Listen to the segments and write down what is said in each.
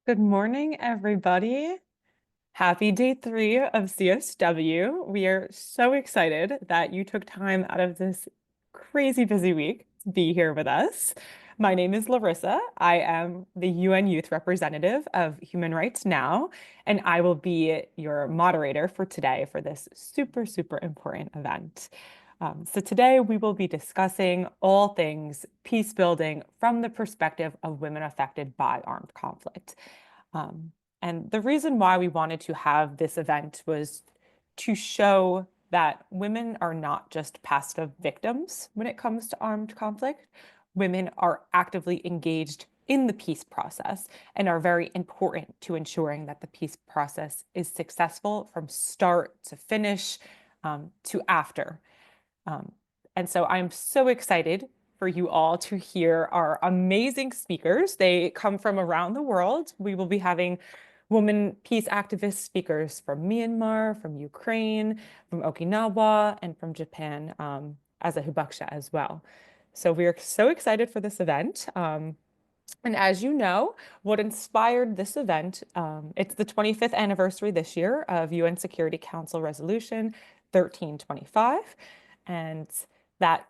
Good morning, everybody. Happy day 3 of CSW. We are so excited that you took time out of this crazy busy week to be here with us. My name is Larissa. I am the UN Youth Representative of Human Rights Now, and I will be your moderator for today for this super, super important event. So today we will be discussing all things peace building from the perspective of women affected by armed conflict. Um, and the reason why we wanted to have this event was to show that women are not just passive victims when it comes to armed conflict. Women are actively engaged in the peace process and are very important to ensuring that the peace process is successful from start to finish, to after. Um, and so I'm so excited for you all to hear our amazing speakers. They come from around the world. We will be having women peace activist speakers from Myanmar, from Ukraine, from Okinawa, and from Japan as a hibakusha as well. So we are so excited for this event. And as you know, what inspired this event, it's the 25th anniversary this year of UN Security Council Resolution 1325. And that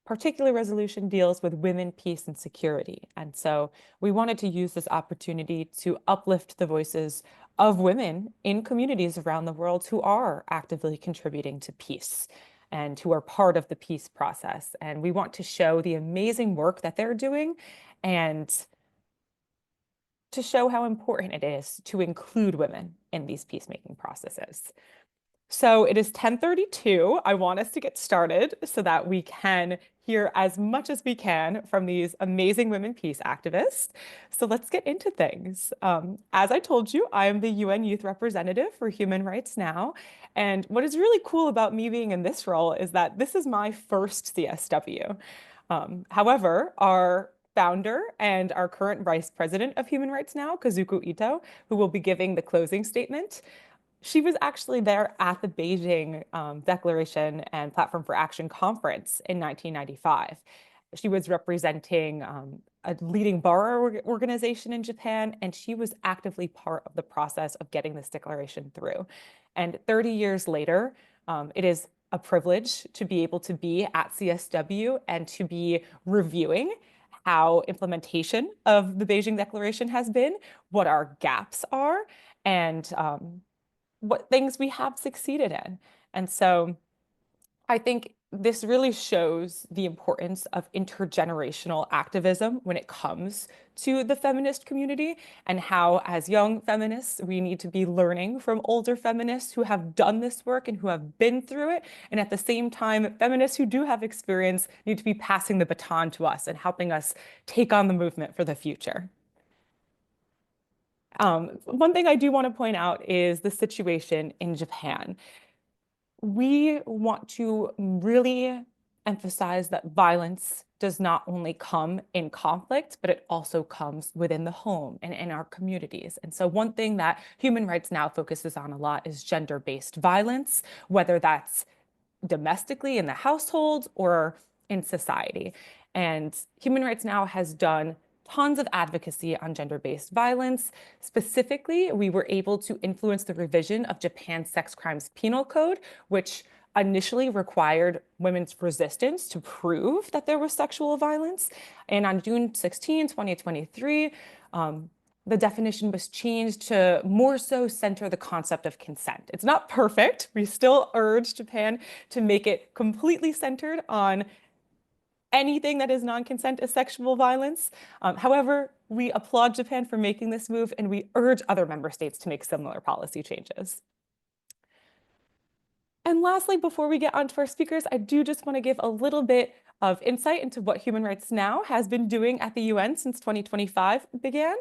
particular resolution deals with women, peace, and security. And so we wanted to use this opportunity to uplift the voices of women in communities around the world who are actively contributing to peace and who are part of the peace process. And we want to show the amazing work that they're doing and to show how important it is to include women in these peacemaking processes. So it is 10:32. I want us to get started so that we can hear as much as we can from these amazing women peace activists. So let's get into things. As I told you, I am the UN Youth Representative for Human Rights Now. And what is really cool about me being in this role is that this is my first CSW. However, our founder and our current vice president of Human Rights Now, Kazuko Ito, who will be giving the closing statement, she was actually there at the Beijing Declaration and Platform for Action conference in 1995. She was representing a leading bar organization in Japan, and she was actively part of the process of getting this declaration through. And 30 years later, it is a privilege to be able to be at CSW and to be reviewing how implementation of the Beijing Declaration has been, what our gaps are, and what things we have succeeded in. And so I think this really shows the importance of intergenerational activism when it comes to the feminist community and how, as young feminists, we need to be learning from older feminists who have done this work and who have been through it. And at the same time, feminists who do have experience need to be passing the baton to us and helping us take on the movement for the future. One thing I do want to point out is the situation in Japan. We want to really emphasize that violence does not only come in conflict, but it also comes within the home and in our communities. And so one thing that Human Rights Now focuses on a lot is gender-based violence, whether that's domestically in the household or in society. And Human Rights Now has done tons of advocacy on gender-based violence. Specifically, we were able to influence the revision of Japan's sex crimes penal code, which initially required women's resistance to prove that there was sexual violence. And on June 16, 2023, the definition was changed to more so center the concept of consent. It's not perfect. We still urge Japan to make it completely centered on anything that is non-consent as sexual violence. However, we applaud Japan for making this move, and we urge other member states to make similar policy changes. And lastly, before we get on to our speakers, I do just want to give a little bit of insight into what Human Rights Now has been doing at the UN since 2025 began.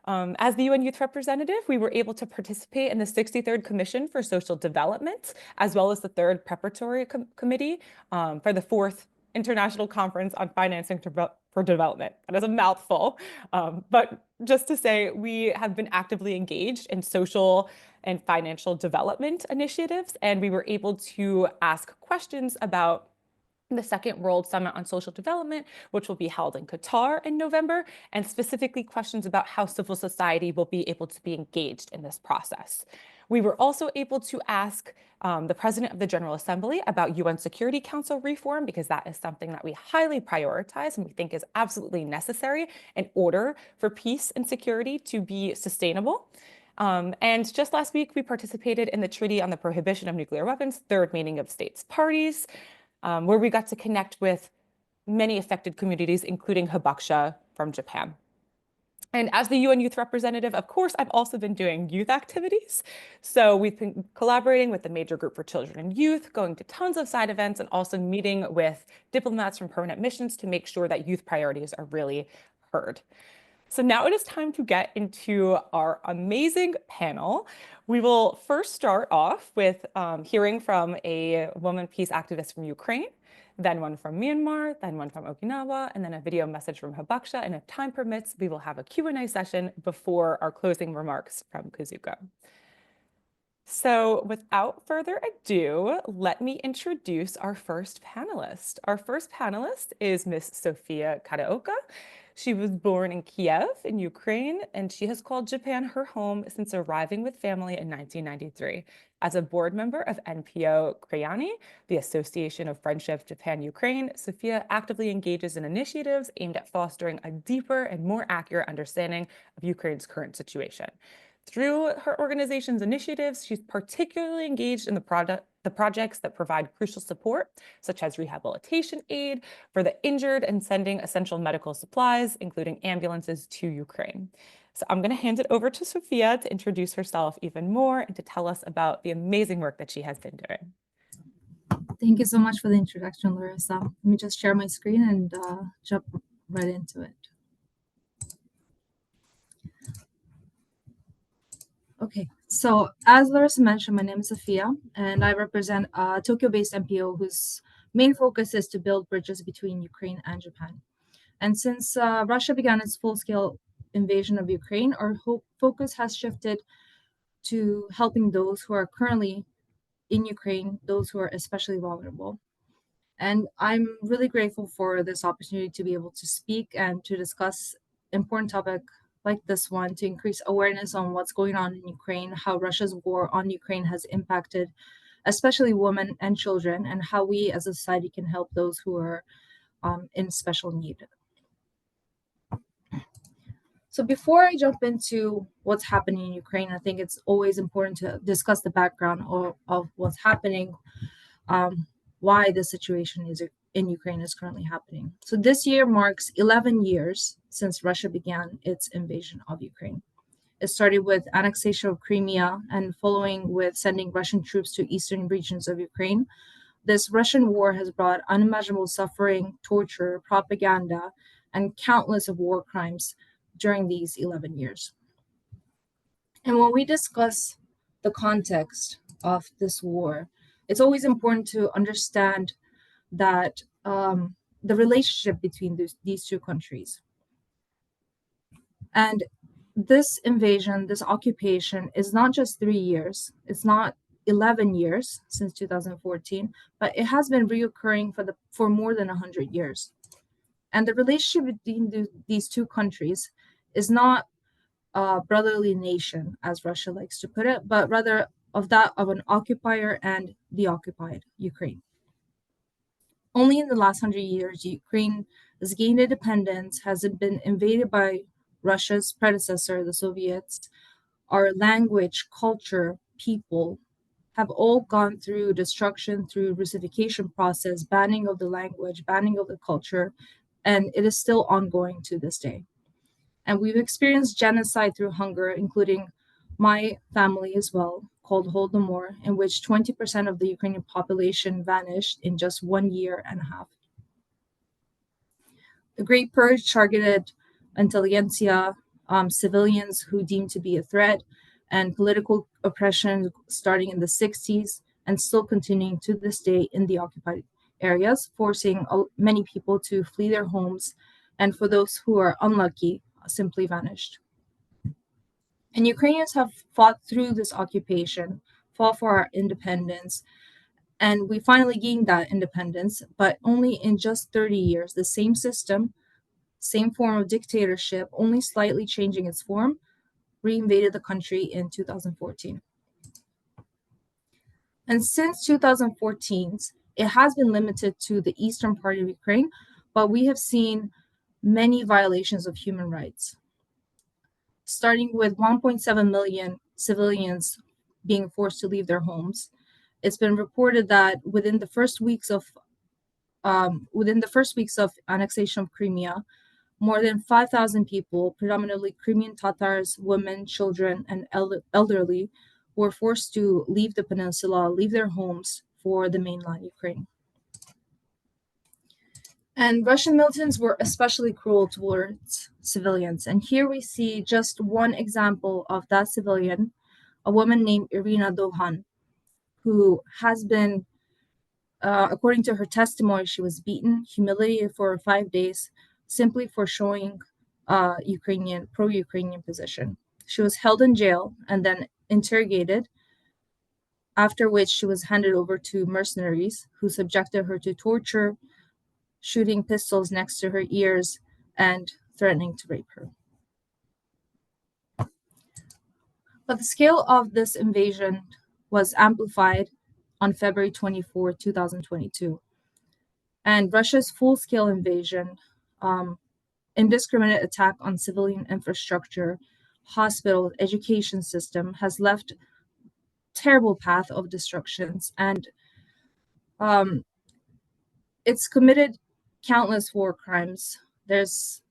As the UN Youth Representative, we were able to participate in the 63rd Commission for Social Development, as well as the 3rd Preparatory Committee for the 4th International Conference on Financing for Development. That is a mouthful. But just to say, we have been actively engaged in social and financial development initiatives, and we were able to ask questions about the second World Summit on Social Development, which will be held in Qatar in November, and specifically questions about how civil society will be able to be engaged in this process. We were also able to ask the President of the General Assembly about UN Security Council reform, because that is something that we highly prioritize and we think is absolutely necessary in order for peace and security to be sustainable. And just last week, we participated in the Treaty on the Prohibition of Nuclear Weapons, third meeting of states parties, where we got to connect with many affected communities, including Hibakusha from Japan. And as the UN Youth Representative, of course, I've also been doing youth activities. So we've been collaborating with the Major Group for Children and Youth, going to tons of side events, and also meeting with diplomats from permanent missions to make sure that youth priorities are really heard. So now it is time to get into our amazing panel. We will first start off with hearing from a woman peace activist from Ukraine, then one from Myanmar, then one from Okinawa, and then a video message from Hibakusha. And if time permits, we will have a Q&A session before our closing remarks from Kazuko. So without further ado, let me introduce our first panelist. Our first panelist is Miss Sofia Karaoka. She was born in Kiev in Ukraine, and she has called Japan her home since arriving with family in 1993. As a board member of NPO Krayani, the Association of Friendship Japan-Ukraine, Sofia actively engages in initiatives aimed at fostering a deeper and more accurate understanding of Ukraine's current situation. Through her organization's initiatives, she's particularly engaged in the projects that provide crucial support, such as rehabilitation aid for the injured and sending essential medical supplies, including ambulances, to Ukraine. So I'm going to hand it over to Sofia to introduce herself even more and to tell us about the amazing work that she has been doing. Thank you so much for the introduction, Larissa. Let me just share my screen and jump right into it. Okay, so as Larissa mentioned, my name is Sofia, and I represent a Tokyo-based NPO whose main focus is to build bridges between Ukraine and Japan. And since Russia began its full-scale invasion of Ukraine, our focus has shifted to helping those who are currently in Ukraine, those who are especially vulnerable. And I'm really grateful for this opportunity to be able to speak and to discuss important topic like this one, to increase awareness on what's going on in Ukraine, how Russia's war on Ukraine has impacted especially women and children, and how we as a society can help those who are in special need. So before I jump into what's happening in Ukraine, I think it's always important to discuss the background of what's happening, why the situation in Ukraine is currently happening. So this year marks 11 years since Russia began its invasion of Ukraine. It started with annexation of Crimea and following with sending Russian troops to eastern regions of Ukraine. This Russian war has brought unimaginable suffering, torture, propaganda, and countless of war crimes during these 11 years. And when we discuss the context of this war, it's always important to understand that the relationship between these two countries. And this invasion, this occupation is not just 3 years, it's not 11 years since 2014, but it has been reoccurring for more than 100 years. And the relationship between these two countries is not a brotherly nation, as Russia likes to put it, but rather of that of an occupier and the occupied Ukraine. Only in the last 100 years, Ukraine has gained independence, has been invaded by Russia's predecessor, the Soviets. Our language, culture, people have all gone through destruction, through Russification process, banning of the language, banning of the culture, and it is still ongoing to this day. And we've experienced genocide through hunger, including my family as well, called Holodomor, in which 20% of the Ukrainian population vanished in just 1 year and a half. The Great Purge targeted intelligentsia, civilians who deemed to be a threat, and political oppression starting in the 60s and still continuing to this day in the occupied areas, forcing many people to flee their homes, and for those who are unlucky, simply vanished. And Ukrainians have fought through this occupation, fought for our independence, And we finally gained that independence, but only in just 30 years. The same system, same form of dictatorship, only slightly changing its form, reinvaded the country in 2014. And since 2014, it has been limited to the eastern part of Ukraine, but we have seen many violations of human rights, starting with 1.7 million civilians being forced to leave their homes. It's been reported that within the first weeks of annexation of Crimea, more than 5,000 people, predominantly Crimean Tatars, women, children, and elderly, were forced to leave the peninsula, leave their homes for the mainland Ukraine. And Russian militants were especially cruel towards civilians. And here we see just one example of that civilian, a woman named Irina Dovhan, who has been, according to her testimony, she was beaten, humiliated for 5 days, simply for showing pro-Ukrainian position. She was held in jail and then interrogated, after which she was handed over to mercenaries who subjected her to torture, shooting pistols next to her ears, and threatening to rape her. But the scale of this invasion was amplified on February 24, 2022. And Russia's full-scale invasion, indiscriminate attack on civilian infrastructure, hospitals, education system has left terrible path of destructions, and it's committed countless war crimes. There's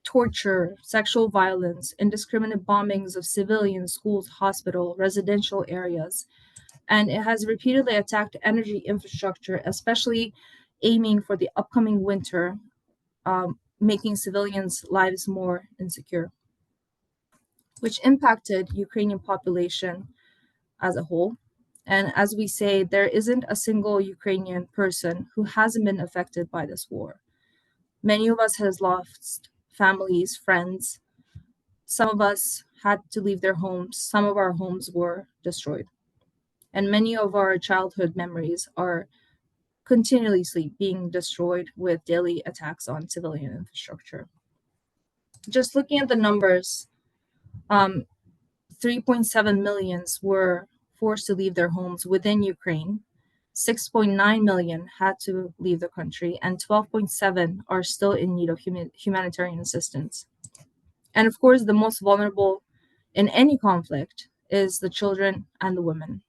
torture, sexual violence, indiscriminate bombings of civilians, schools, hospital, residential areas, and it has repeatedly attacked energy infrastructure, especially aiming for the upcoming winter, making civilians' lives more insecure, which impacted Ukrainian population as a whole. And as we say, there isn't a single Ukrainian person who hasn't been affected by this war. Many of us has lost families, friends. Some of us had to leave their homes. Some of our homes were destroyed. And many of our childhood memories are continuously being destroyed with daily attacks on civilian infrastructure. Just looking at the numbers, 3.7 millions were forced to leave their homes within Ukraine. 6.9 million had to leave the country, and 12.7 are still in need of humanitarian assistance. And of course, the most vulnerable in any conflict is the children and the women.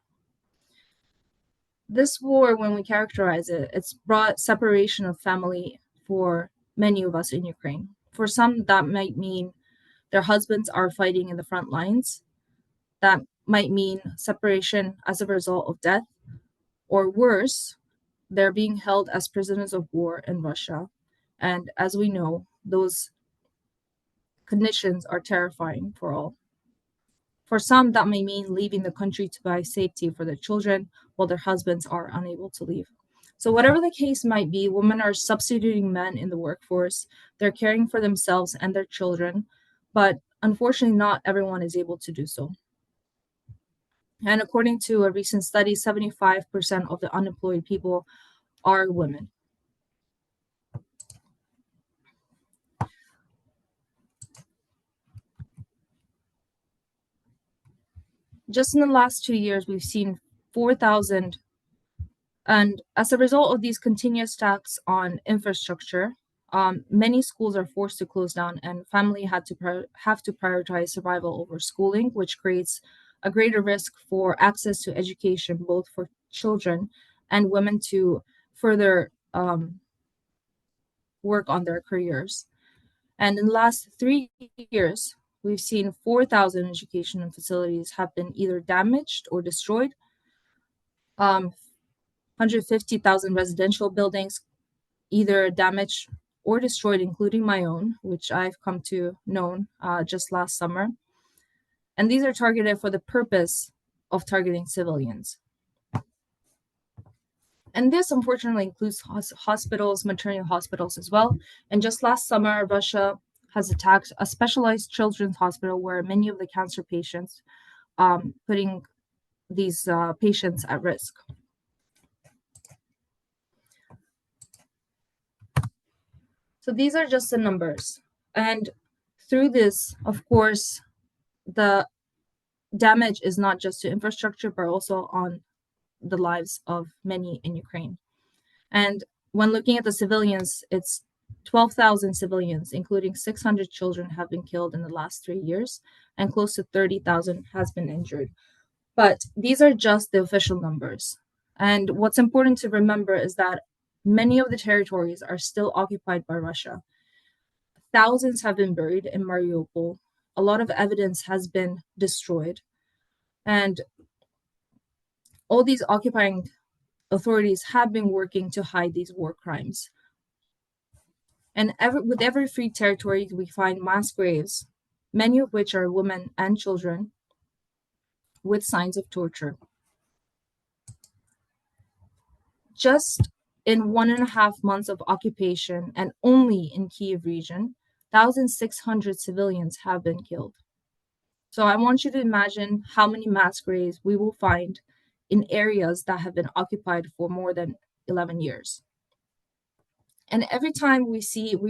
This war, when we characterize it, it's brought separation of family for many of us in Ukraine. For some, that might mean their husbands are fighting in the front lines. That might mean separation as a result of death, or worse, they're being held as prisoners of war in Russia. And as we know, those conditions are terrifying for all. For some, that may mean leaving the country to buy safety for their children while their husbands are unable to leave. So whatever the case might be, women are substituting men in the workforce. They're caring for themselves and their children, but unfortunately, not everyone is able to do so. And according to a recent study, 75% of the unemployed people are women. Just in the last 2 years, we've seen 4,000. And as a result of these continuous attacks on infrastructure, many schools are forced to close down, and family have to prioritize survival over schooling, which creates a greater risk for access to education, both for children and women to further work on their careers. And in the last 3 years, we've seen 4,000 educational facilities have been either damaged or destroyed. 150,000 residential buildings either damaged or destroyed, including my own, which I've come to know just last summer. And these are targeted for the purpose of targeting civilians. And this unfortunately includes hospitals, maternity hospitals as well. And just last summer, Russia has attacked a specialized children's hospital where many of the cancer patients, putting these patients at risk. So these are just the numbers. And through this, of course, the damage is not just to infrastructure, but also on the lives of many in Ukraine. And when looking at the civilians, it's 12,000 civilians, including 600 children, have been killed in the last 3 years, and close to 30,000 has been injured. But these are just the official numbers. And what's important to remember is that many of the territories are still occupied by Russia. Thousands have been buried in Mariupol. A lot of evidence has been destroyed. And all these occupying authorities have been working to hide these war crimes. And with every free territory, we find mass graves, many of which are women and children, with signs of torture. Just in 1.5 months of occupation, and only in Kyiv region, 1,600 civilians have been killed. So I want you to imagine how many mass graves we will find in areas that have been occupied for more than 11 years. And every time we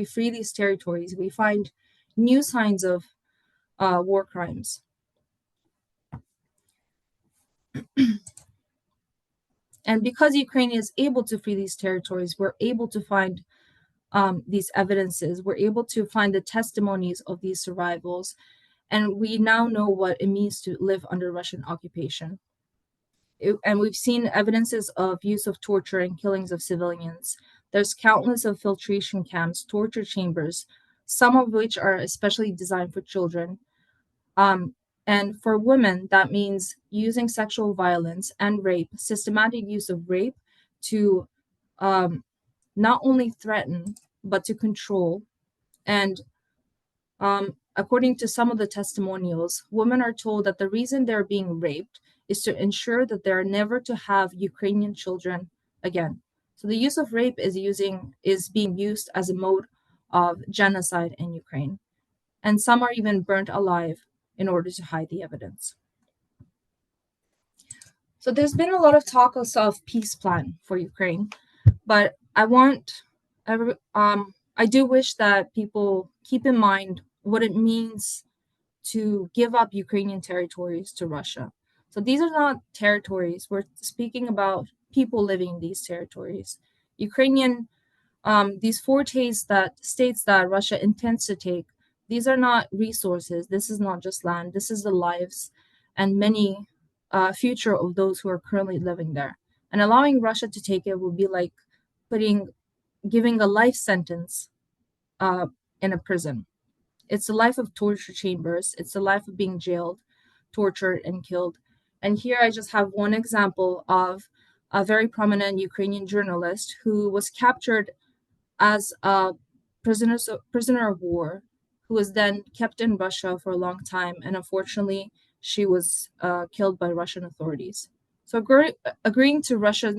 free these territories, we find new signs of war crimes. And because Ukraine is able to free these territories, we're able to find these evidences. We're able to find the testimonies of these survivals. And we now know what it means to live under Russian occupation. And we've seen evidences of use of torture and killings of civilians. There's countless of filtration camps, torture chambers, some of which are especially designed for children. And for women, that means using sexual violence and rape, systematic use of rape to not only threaten, but to control. And according to some of the testimonials, women are told that the reason they're being raped is to ensure that they're never to have Ukrainian children again. So the use of rape is being used as a mode of genocide in Ukraine. And some are even burnt alive in order to hide the evidence. So there's been a lot of talk also of peace plan for Ukraine, but I do wish that people keep in mind what it means to give up Ukrainian territories to Russia. So these are not territories. We're speaking about people living in these territories. These 4 states that Russia intends to take, these are not resources. This is not just land. This is the lives and many future of those who are currently living there. And allowing Russia to take it would be like giving a life sentence in a prison. It's a life of torture chambers. It's a life of being jailed, tortured, and killed. And here I just have one example of a very prominent Ukrainian journalist who was captured as a prisoner of war, who was then kept in Russia for a long time. And unfortunately, she was killed by Russian authorities. So agreeing to Russia's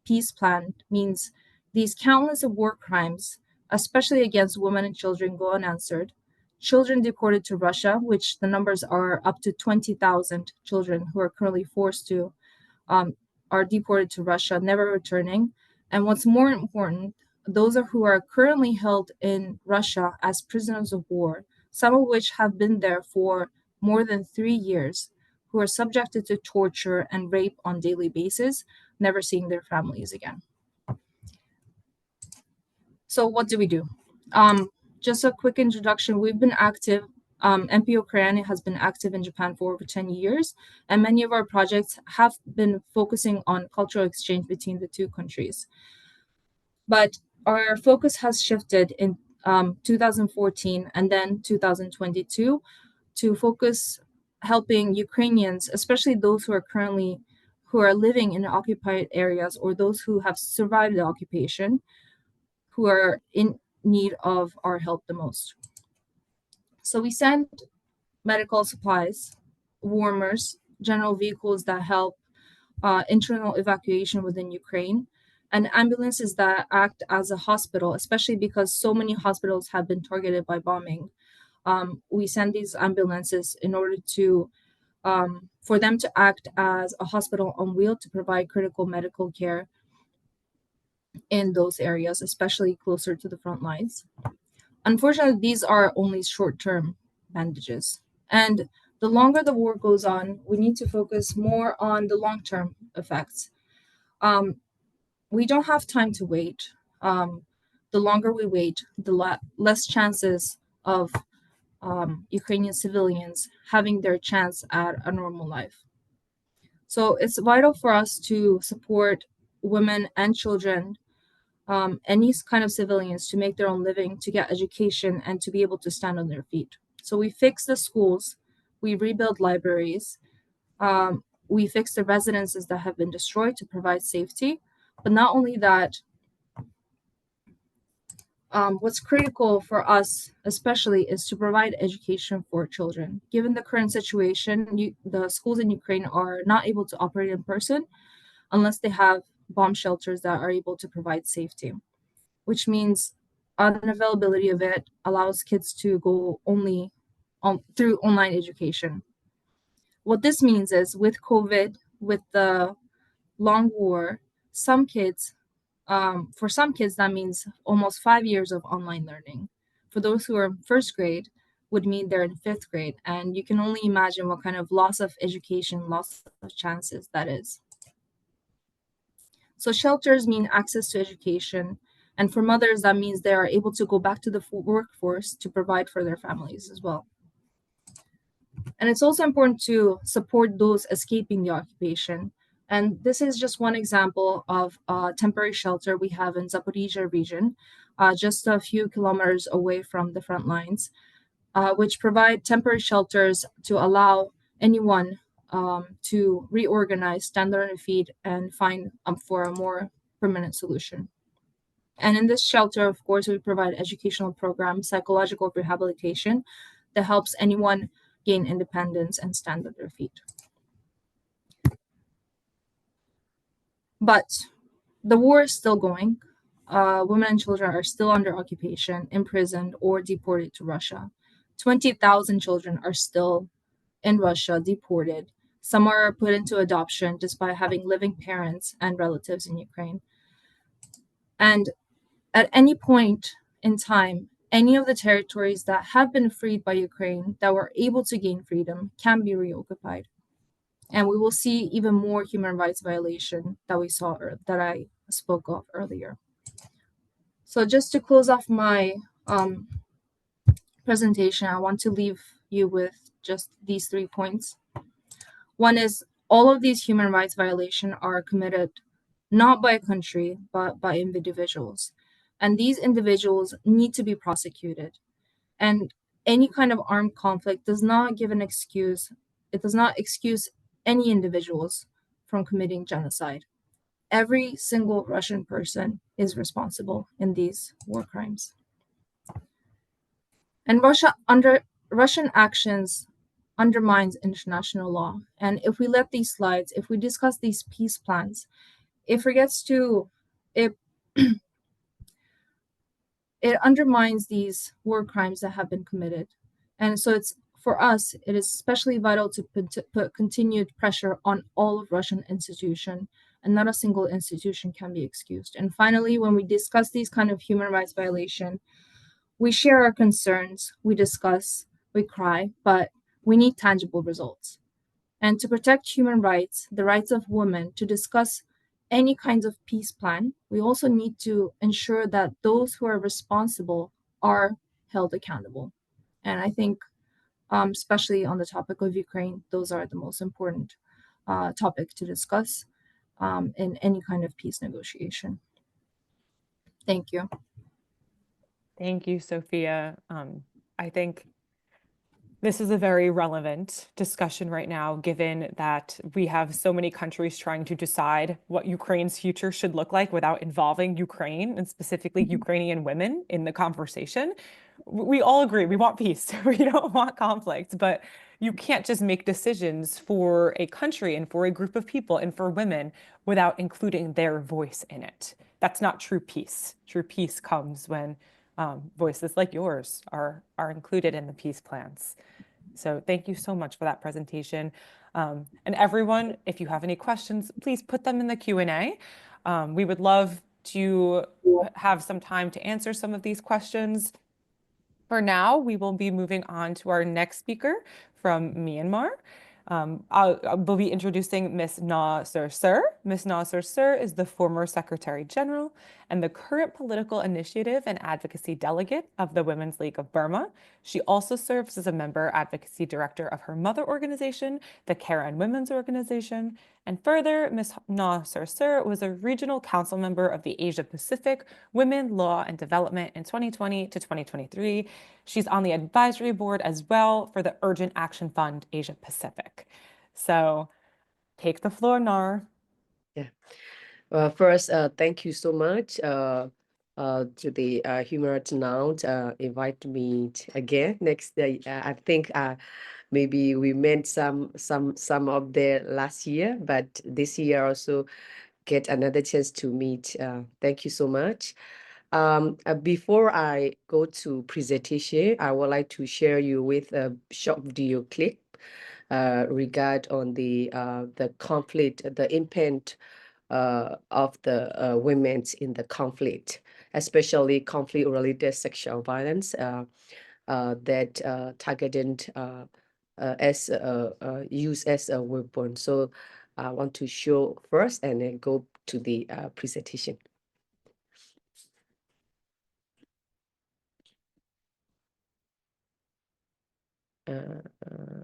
peace plan means these countless of war crimes, especially against women and children, go unanswered. Children deported to Russia, which the numbers are up to 20,000 children who are currently forced to, are deported to Russia, never returning. And what's more important, those who are currently held in Russia as prisoners of war, some of which have been there for more than 3 years, who are subjected to torture and rape on daily basis, never seeing their families again. So what do we do? Just a quick introduction. We've been active. NPO Korean has been active in Japan for over 10 years, and many of our projects have been focusing on cultural exchange between the two countries. But our focus has shifted in 2014 and then 2022 to focus helping Ukrainians, especially those who are living in occupied areas or those who have survived the occupation, who are in need of our help the most. So we send medical supplies, warmers, general vehicles that help internal evacuation within Ukraine, and ambulances that act as a hospital, especially because so many hospitals have been targeted by bombing. We send these ambulances in order to for them to act as a hospital on wheel to provide critical medical care in those areas, especially closer to the front lines. Unfortunately, these are only short-term bandages. And the longer the war goes on, we need to focus more on the long-term effects. We don't have time to wait. The longer we wait, the less chances of Ukrainian civilians having their chance at a normal life. So it's vital for us to support women and children, any kind of civilians, to make their own living, to get education, and to be able to stand on their feet. So we fix the schools, we rebuild libraries, we fix the residences that have been destroyed to provide safety. But not only that, what's critical for us especially is to provide education for children. Given the current situation, the schools in Ukraine are not able to operate in person unless they have bomb shelters that are able to provide safety, which means unavailability of it allows kids to go only through online education. What this means is, with COVID, with the long war, for some kids, that means almost 5 years of online learning. For those who are in first grade, would mean they're in fifth grade. And you can only imagine what kind of loss of education, loss of chances that is. So shelters mean access to education. And for mothers, that means they are able to go back to the workforce to provide for their families as well. And it's also important to support those escaping the occupation. And this is just one example of a temporary shelter we have in Zaporizhia region, just a few kilometers away from the front lines, which provide temporary shelters to allow anyone to reorganize, stand on their feet, and find for a more permanent solution. And in this shelter, of course, we provide educational programs, psychological rehabilitation that helps anyone gain independence and stand on their feet. But the war is still going. Women and children are still under occupation, imprisoned, or deported to Russia. 20,000 children are still in Russia, deported. Some are put into adoption despite having living parents and relatives in Ukraine. And at any point in time, any of the territories that have been freed by Ukraine, that were able to gain freedom, can be reoccupied. And we will see even more human rights violation that we saw, that I spoke of earlier. So just to close off my presentation, I want to leave you with just these 3 points. One is, all of these human rights violations are committed not by a country, but by individuals. And these individuals need to be prosecuted. And any kind of armed conflict does not give an excuse. It does not excuse any individuals from committing genocide. Every single Russian person is responsible in these war crimes. And Russian actions undermines international law. And if we let these slides, if we discuss these peace plans, it it undermines these war crimes that have been committed. And so for us, it is especially vital to put continued pressure on all of Russian institutions, and not a single institution can be excused. And finally, when we discuss these kind of human rights violations, we share our concerns, we discuss, we cry, but we need tangible results. And to protect human rights, the rights of women, to discuss any kinds of peace plan, we also need to ensure that those who are responsible are held accountable. And I think, especially on the topic of Ukraine, those are the most important topic to discuss in any kind of peace negotiation. Thank you. Thank you, Sophia. I think this is a very relevant discussion right now, given that we have so many countries trying to decide what Ukraine's future should look like without involving Ukraine, and specifically Ukrainian women, in the conversation. We all agree we want peace. We don't want conflict, but you can't just make decisions for a country and for a group of people and for women without including their voice in it. That's not true peace. True peace comes when voices like yours are included in the peace plans. So thank you so much for that presentation. And everyone, if you have any questions, please put them in the Q&A. We would love to have some time to answer some of these questions. For now, we will be moving on to our next speaker from Myanmar. We'll be introducing Ms. Na Sir. Ms. Na Sir is the former Secretary General and the current political initiative and advocacy delegate of the Women's League of Burma. She also serves as a member advocacy director of her mother organization, the Karen Women's Organization. And further, Ms. Na Sir was a regional council member of the Asia Pacific Women, Law, and Development in 2020 to 2023. She's on the advisory board as well for the Urgent Action Fund Asia Pacific. So take the floor, Nar. Yeah. First, thank you so much to the Human Rights Now invite me again next day. I think maybe we met some of the last year, but this year also get another chance to meet. Thank you so much. Before I go to presentation, I would like to share you with a short video clip regard on the conflict, the impact of the women in the conflict, especially conflict-related sexual violence that targeted as used as a weapon. So I want to show first and then go to the presentation.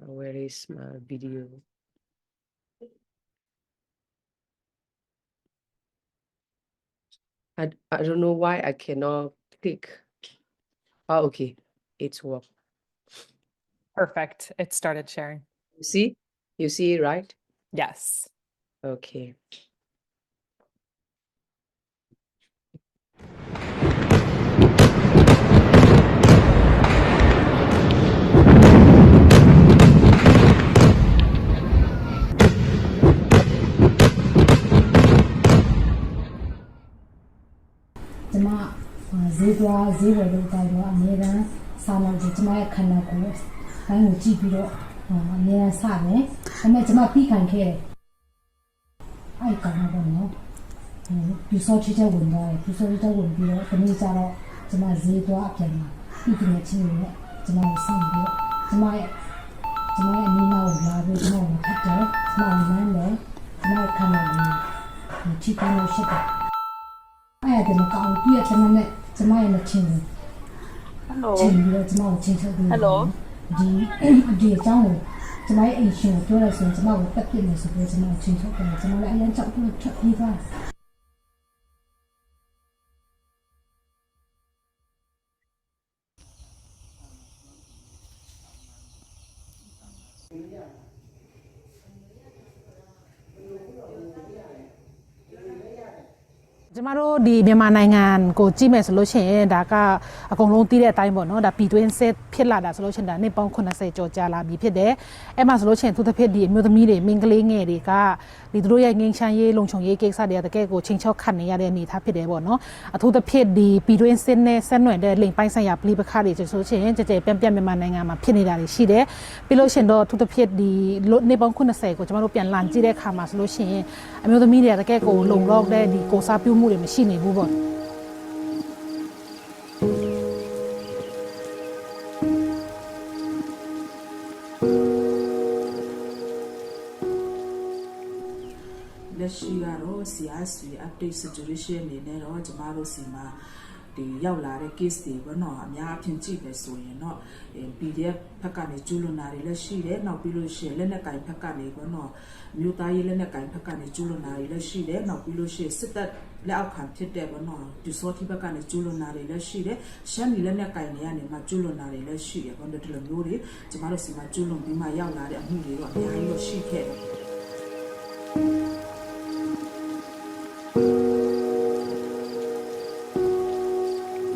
Where is my video? I don't know why I cannot click. Oh, okay, it's work. Perfect. It started sharing. You see, right? Yes. Okay. Hello. ကျမတို့ဒီမြန်မာနိုင်ငံကိုကြည့်မယ်ဆိုလို့ရှိရင်ဒါကအကုန်လုံးသိတဲ့အတိုင်းပေါ့နော်ဒါပြည်တွင်းစစ်ဖြစ်လာတာဆိုလို့ရှိရင်ဒါနှစ်ပေါင်း80ကျော်ကြာလာပြီဖြစ်တယ်အဲ့မှာဆိုလို့ရှိရင်သူတစ်ဖက်ဒီအမျိုးသမီးတွေမိန်းကလေးငယ်တွေကဒီတို့ရဲ့ငင်းချမ်းရေးလုံခြုံရေးကိစ္စတွေကတကယ်ကိုချိန်ချောက်ခတ်နေရတဲ့အနေအထားဖြစ်တယ်ပေါ့နော်အထူးသဖြင့်ဒီပြည်တွင်းစစ်နဲ့ဆက်နွယ်တဲ့လိမ်ပိုင်းဆိုင်ရာပြည်ပခါတွေဆိုလို့ရှိရင်ကြကြပြန့်ပြန့်မြန်မာနိုင်ငံမှာဖြစ်နေတာတွေရှိတယ်ပြီးလို့ရှိရင်တော့အထူးသဖြင့်ဒီနှစ်ပေါင်း80ကိုကျမတို့ပြန်လန်ကြည့်တဲ့အခါမှာဆိုလို့ရှိရင်အမျိုးသမီးတွေကတကယ်ကိုလုံလောက်တဲ့ဒီကိုစားပြုမှုတွေမရှိနေဘူးပေါ့ လက်ရှိကတော့ CSW update situation အနေနဲ့တော့ကျမတို့စီမှာဒီရောက်လာတဲ့ case တွေပေါ့နော်အများအပြားကြည့်မယ်ဆိုရင်တော့ PDF ဘက်ကနေကျူးလွန်တာတွေလည်းရှိတယ်နောက်ပြီးလို့ရှိရင်လက်နက်ကင်ဘက်ကနေပေါ့နော်မြို့သားရေးလက်နက်ကင်ဘက်ကနေကျူးလွန်တာတွေလည်းရှိတယ်နောက်ပြီးလို့ရှိရင်စစ်တပ်လက်အောက်ခံဖြစ်တဲ့ပေါ့နော်ဒီစောတိဘက်ကနေကျူးလွန်တာတွေလည်းရှိတယ်ရှမ်းပြည်လက်နက်ကင်တွေကနေမှကျူးလွန်တာတွေလည်းရှိတယ်ပေါ့နော်ဒီလိုမျိုးတွေကျမတို့စီမှာကျူးလွန်ပြီးမှရောက်လာတဲ့အမှုတွေတော့အများကြီးတော့ရှိခဲ့တယ်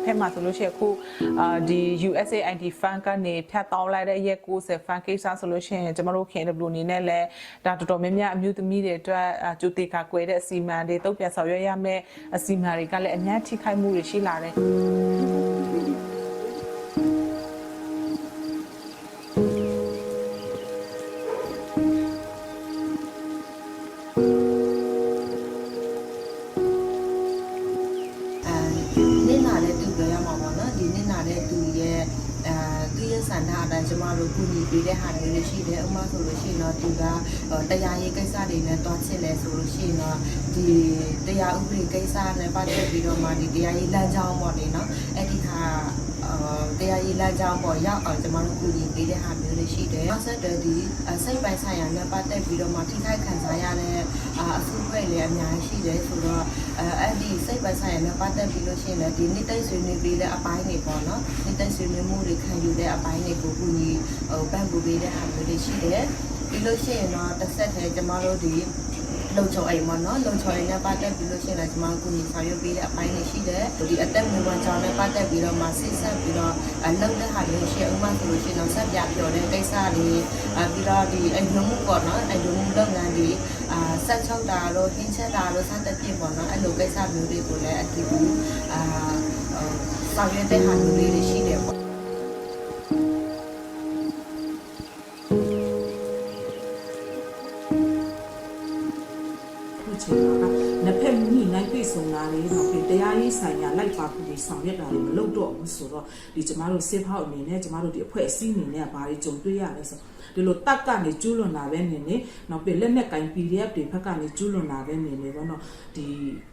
ဖက်မှာဆိုလို့ရှိရင်အခုဒီ USAID fund ကနေဖြတ်တောင်းလိုက်တဲ့ရက်90 fund ကိစ္စဆိုလို့ရှိရင်ကျမတို့ KNW အနေနဲ့လည်းဒါတော်တော်များများအမျိုးသမီးတွေအတွက်ကျူတေကာကွယ်တဲ့အစီအမံတွေတုံ့ပြန်ဆောင်ရွက်ရမယ့်အစီအမံတွေကလည်းအများထိခိုက်မှုတွေရှိလာတယ် က တို့ကူညီပေးတဲ့ဟာမျိုးတွေရှိတယ်ဥပမာဆိုလို့ရှိရင်တော့သူကတရားရေးကိစ္စတွေနဲ့တွားချစ်လဲဆိုလို့ရှိရင်တော့ဒီတရားဥပဒေကိစ္စနဲ့ပတ်သက်ပြီးတော့မှဒီတရားရေးလမ်းကြောင်းပေါ့လေနော်အဲ့ဒီဟာတရားရေးလမ်းကြောင်းပေါ်ရောက်အောင်ကျမတို့ကူညီပေးတဲ့ဟာမျိုးတွေရှိတယ်နောက်ဆက်တွဲဒီစိတ်ပိုင်းဆိုင်ရာနဲ့ပတ်သက်ပြီးတော့မှထိခိုက်ခံစားရတဲ့အဆုခွဲလည်းအများကြီးရှိတယ်ဆိုတော့အဲ့ဒီစိတ်ပိုင်းဆိုင်ရာနဲ့ပတ်သက်ပြီးလို့ရှိရင်လည်းဒီနေ့တိတ်ဆွေးနွေးပေးတဲ့အပိုင်းတွေပေါ့နော်နေ့တိတ်ဆွေးနွေးမှုတွေခံယူတဲ့အပိုင်းတွေကိုကူညီပံ့ပိုးပေးတဲ့ဟာမျိုးတွေရှိတယ်ပြီးလို့ရှိရင်တော့တစ်ဆက်တည်းကျမတို့ဒီလုံခြုံအိမ်ပေါ့နော်လုံခြုံအိမ်နဲ့ပတ်သက်ပြီးလို့ရှိရင်လည်းကျွန်မကူညီဆောင်ရွက်ပေးတဲ့အပိုင်းတွေရှိတယ်ဒီအသက်မွေးဝမ်းကြောင်းနဲ့ပတ်သက်ပြီးတော့မှစိတ်ဆက်ပြီးတော့လုပ်တဲ့ဟာတွေရှိဥပမာဆိုလို့ရှိရင်တော့ဆက်ပြပြောတဲ့ကိစ္စတွေပြီးတော့ဒီအိမ်လုံးမှုပေါ့နော်အိမ်လုံးမှုလုပ်ငန်းတွေဆက်ချုပ်တာလို့ဟင်းချက်တာလို့စသဖြင့်ပေါ့နော်အဲ့လိုကိစ္စမျိုးတွေကိုလည်းအတူတူဆောင်ရွက်တဲ့ဟာမျိုးတွေရှိတယ်ပေါ့နှစ်ဖက်မိနိုင်ပြေဆုံးတာလေတော့ဒီတရားရေးဆိုင်ရာလိုက်ပါမှုတွေဆောင်ရွက်တာတွေမလုပ်တော့ဘူးဆိုတော့ဒီကျမတို့စစ်ဖောက်အနေနဲ့ကျမတို့ဒီအဖွဲ့အစည်းအနေနဲ့ဘာတွေကြုံတွေ့ရလဲဆိုဒီလိုတက်ကနေကျူးလွန်တာပဲနေနေနောက်ပြီးလက်နက်ကင် PDF တွေဘက်ကနေကျူးလွန်တာပဲနေနေပေါ့နော်ဒီ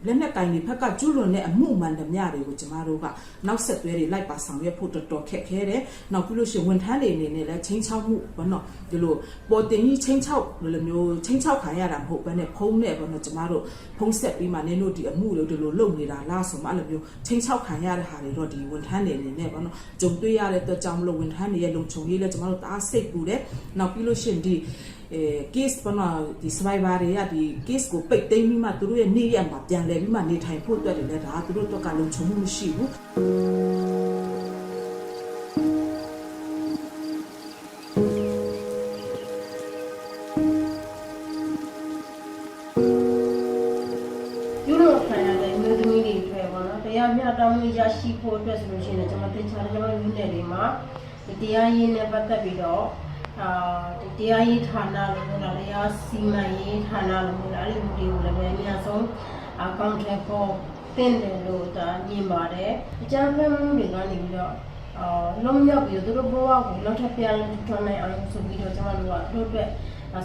လက်နက်ကင်တွေဘက်ကကျူးလွန်တဲ့အမှုမှန်သမျှတွေကိုကျမတို့ကနောက်ဆက်တွဲတွေလိုက်ပါဆောင်ရွက်ဖို့တော်တော်ခက်ခဲတယ်နောက်ပြီးလို့ရှိရင်ဝန်ထမ်းတွေအနေနဲ့လည်းချင်းချောက်မှုပေါ့နော်ဒီလိုပေါ်တင်ကြီးချင်းချောက်လိုမျိုးချင်းချောက်ခံရတာမဟုတ်ဘဲနဲ့ဖုံးနဲ့ပေါ့နော်ကျမတို့ဖုံးဆက်ပြီးမှနင်းတို့ဒီအမှုတွေဒီလိုလုပ်နေတာလားဆိုမှအဲ့လိုမျိုးချင်းချောက်ခံရတဲ့ဟာတွေတော့ဒီဝန်ထမ်းတွေအနေနဲ့ပေါ့နော်ကြုံတွေ့ရတဲ့အတွက်ကြောင့်မလို့ဝန်ထမ်းတွေရဲ့လုံခြုံရေးလည်းကျမတို့တအားစိတ်ပူတယ်နောက်ပြီးလို့ရှိရင်ဒီcase ပေါ့နော်ဒီ survivor တွေကဒီ case ကိုပိတ်သိမ်းပြီးမှသူတို့ရဲ့နေ့ရက်မှာပြန်လည်ပြီးမှနေထိုင်ဖို့အတွက်လည်းဒါသူတို့တော့ကလုံခြုံမှုမရှိဘူးတရားမျှတမှုရရှိဖို့အတွက်ဆိုလို့ရှိရင်ကျွန်တော်တင်ချတယ်ကျွန်တော်ယူနယ်တွေမှာဒီတရားရေးနဲ့ပတ်သက်ပြီးတော့ဒီတရားရေးဌာနလို့ပြောတာလေတရားစီမံရေးဌာနလို့ပြောတာအဲ့ဒီမှုတွေကိုလည်းပဲအများဆုံးအကောင့်ထဲပေါ်တင်တယ်လို့ဒါမြင်ပါတယ်အကြမ်းဖက်မှုတွေကနေပြီးတော့လုံးရောက်ပြီးတော့သူတို့ဘဝကိုနောက်ထပ်ပြန်လည်ထူထောင်နိုင်အောင်ဆိုပြီးတော့ကျွန်တော်တို့ကတို့အတွက်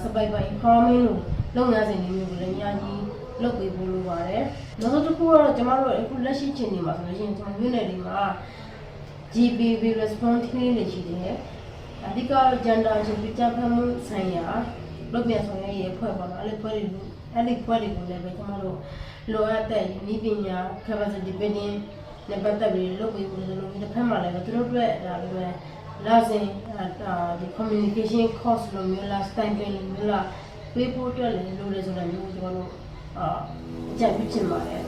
စပိုက်ပိုင် farming လို့လုပ်ငန်းစဉ်တွေမျိုးကိုလည်းအများကြီးလုပ်ပေးဖို့လိုပါတယ်။နောက်တစ်ခုကတော့ကျမတို့အခုလက်ရှိချိန်နေမှာဆိုလို့ရှိရင်ကျွန်တော်မြို့နယ်တွေမှာ GBV response team တွေရှိတယ်။အဓိက gender ချင်းပြကြဖက်မှုဆိုင်ရာလုပ်ပြန်ဆောင်ရွက်ရေးအဖွဲ့ပေါ့နော်။အဲ့ဒီဖွဲ့တွေကိုလည်းပဲကျမတို့လိုအပ်တဲ့နည်းပညာ capacity building နဲ့ပတ်သက်ပြီးလုပ်ပေးဖို့လိုလို့ဒီတစ်ဖက်မှာလည်းသူတို့အတွက်ဒါလည်းပဲလာစဉ်ဒီ communication course လိုမျိုးလား stipend လိုမျိုးလားပေးဖို့အတွက်လည်းလိုတယ်ဆိုတာမျိုးကျွန်တော်တို့အကြံပြုချင်ပါတယ်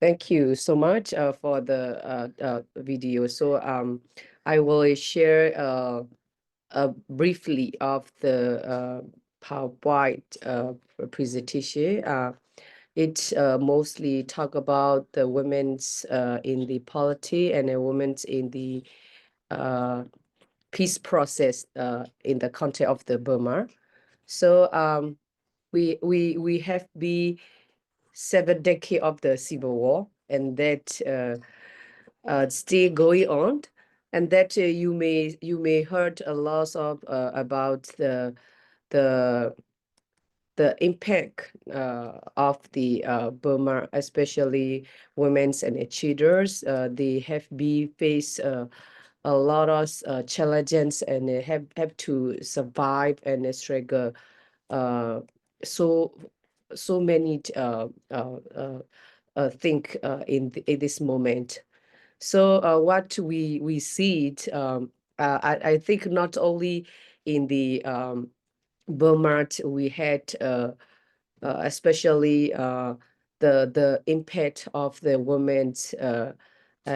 Thank you so much for the video. So I will share briefly of the PowerPoint presentation. It mostly talk about the women's in the polity and the women's in the peace process in the context of the Burma. So we have been 7 decades of the civil war, and that still going on, and that you may heard a lot of about the impact of the Burma, especially women's and children. They have been faced a lot of challenges and they have to survive and struggle. So many think in this moment. So what we see it, I think not only in the Burma we had especially the impact of the women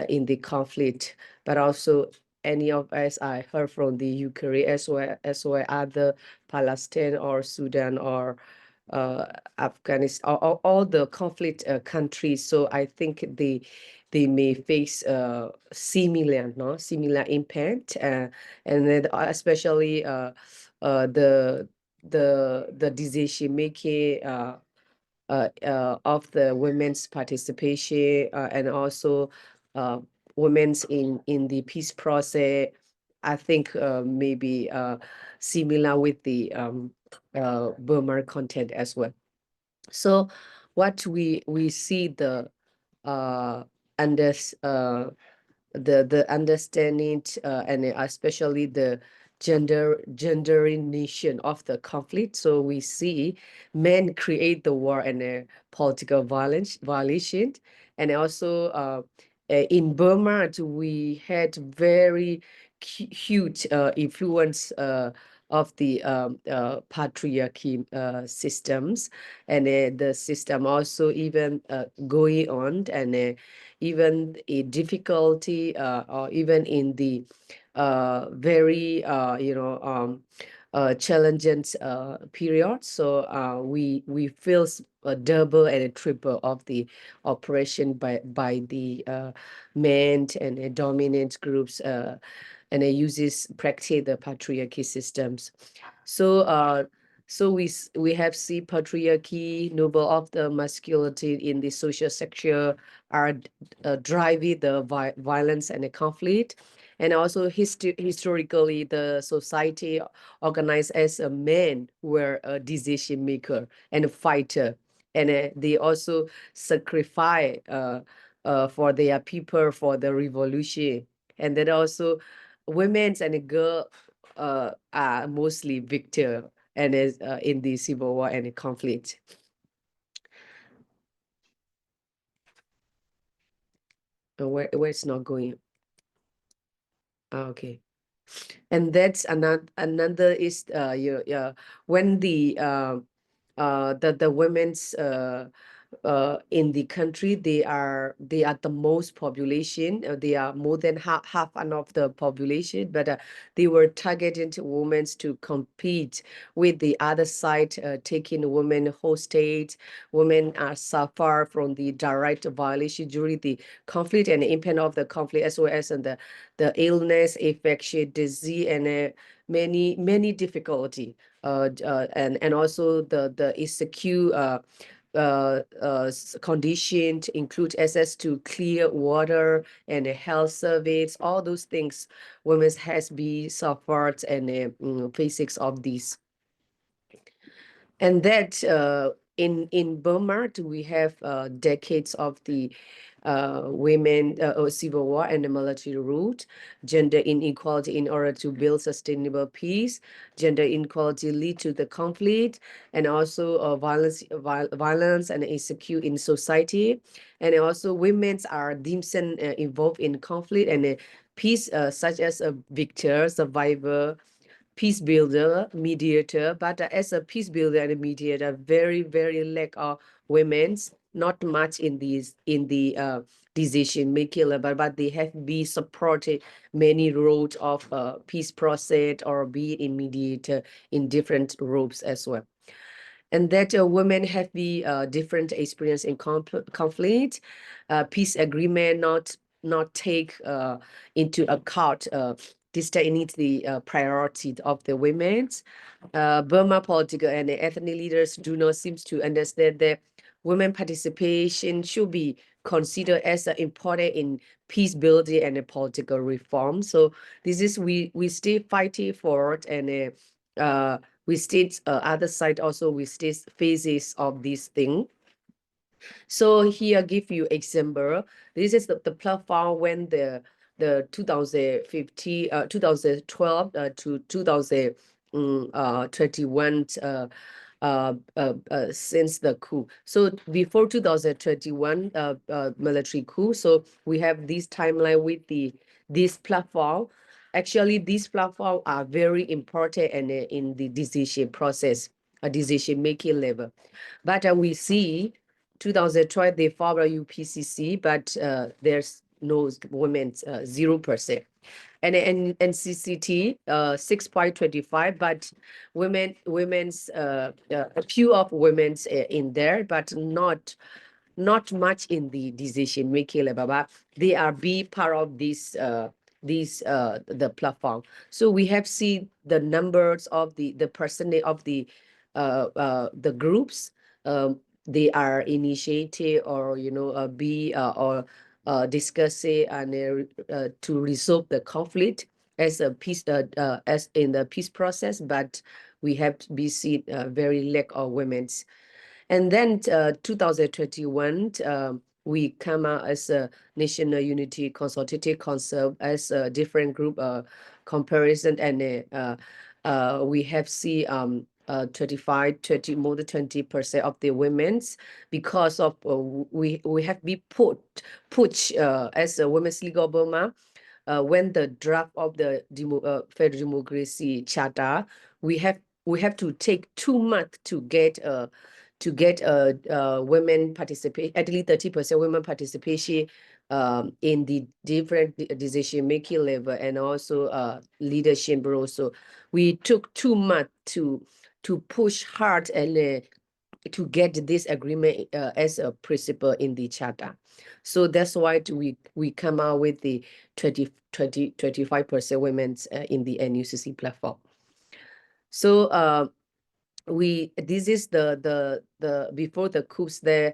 in the conflict, but also any of us I heard from the Ukraine as well other Palestine or Sudan or Afghanistan, all the conflict countries. So I think they may face similar impact, and then especially the decision making of the women's participation and also women's in the peace process. I think maybe similar with the Burma content as well. So what we see the under the understanding and especially the genderization of the conflict. So we see men create the war and political violation, and also in Burma we had very huge influence of the patriarchy systems, and the system also even going on, and even a difficulty or even in the very challenging period. So we feel a double and a triple of the operation by the men and dominant groups, and it uses practice the patriarchy systems. So we have seen patriarchy, noble of the masculinity in the social sector are driving the violence and the conflict. And also historically, the society organized as a man were a decision maker and a fighter. And they also sacrifice for their people for the revolution. And then also women and girls are mostly victor and is in the civil war and the conflict. Where it's not going. Okay. And that's another is when the women's in the country, they are the most population. They are more than half of the population, but they were targeting women to compete with the other side, taking women hostage. Women are suffer from the direct violation during the conflict and the impact of the conflict, as well as the illness, infection, disease, and many difficulty. And also the insecure conditions include access to clear water and health service. All those things women has been suffered and basics of these. And that in Burma, we have decades of the women civil war and the military route, gender inequality in order to build sustainable peace, gender inequality lead to the conflict, and also violence and insecure in society. And also women are deemed involved in conflict and peace, such as a victor, survivor, peace builder, mediator. But as a peace builder and a mediator, very lack of women's, not much in the decision making level, but they have been supported many roles of peace process or be in mediator in different roles as well. And that women have the different experience in conflict, peace agreement not take into account this needs the priority of the women. Burma political and ethnic leaders do not seem to understand that women participation should be considered as important in peace building and political reform. So this is we stay fighting for it, and we state other side also we state phases of this thing. So here give you example. This is the platform when the 2012 to 2021 since the coup. So before 2021 military coup. So we have this timeline with this platform. Actually, these platforms are very important and in the decision process, a decision making level. But we see 2012 they follow UPCC, but there's knows women's 0%. And NCCT 6.25, but women's a few of women's in there, but not much in the decision making level, but they are be part of this the platform. So we have seen the numbers of the percentage of the groups they are initiated or be or discuss it and to resolve the conflict as a peace as in the peace process, but we have to be seen very lack of women's. And then 2021, we come out as a National Unity Consultative Council as a different group comparison, and we have seen 20 more than 20% of the women's because of we have been pushed as a Women's League of Burma. When the draft of the Federal Democracy Charter, we have to take 2 months to get women participate, at least 30% women participation in the different decision making level and also leadership role. So we took 2 months to push hard and to get this agreement as a principle in the charter. So that's why we come out with the 25% women in the NUCC platform. So this is the before the coups the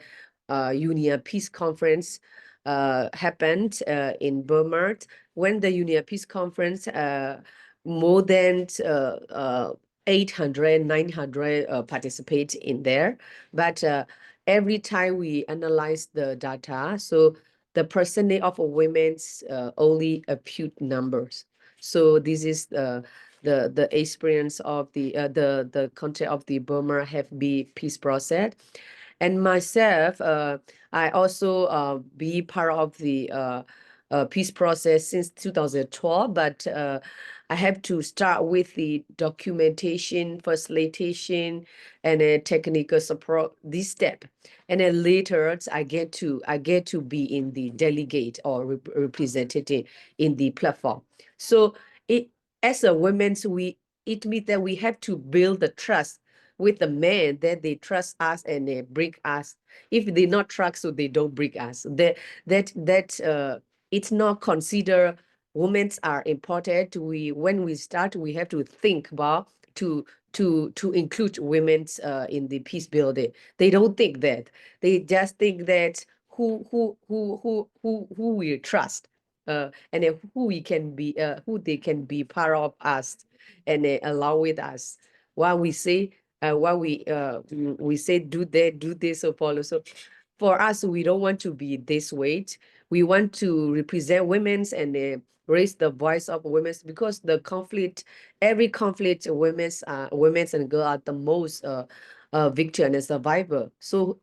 UNIA Peace Conference happened in Burma. When the UNIA Peace Conference more than 800 900 participate in there, but every time we analyze the data, so the percentage of women's only a few numbers. So this is the experience of the content of the Burma have been peace process. And myself, I also be part of the peace process since 2012, but I have to start with the documentation, facilitation, and technical support, this step. And then later I get to be in the delegate or representative in the platform. So as a women, it means that we have to build the trust with the men that they trust us and they bring us. If they not trust, so they don't bring us. It's not consider women are important. When we start, we have to think about to include women in the peace building. They don't think that. They just think that who we trust. And then who they can be part of us and allow with us. While we say we say do that, do this or follow. So for us, we don't want to be this way. We want to represent women's and raise the voice of women, because the conflict, every conflict, women's and girls are the most victim and survivor. So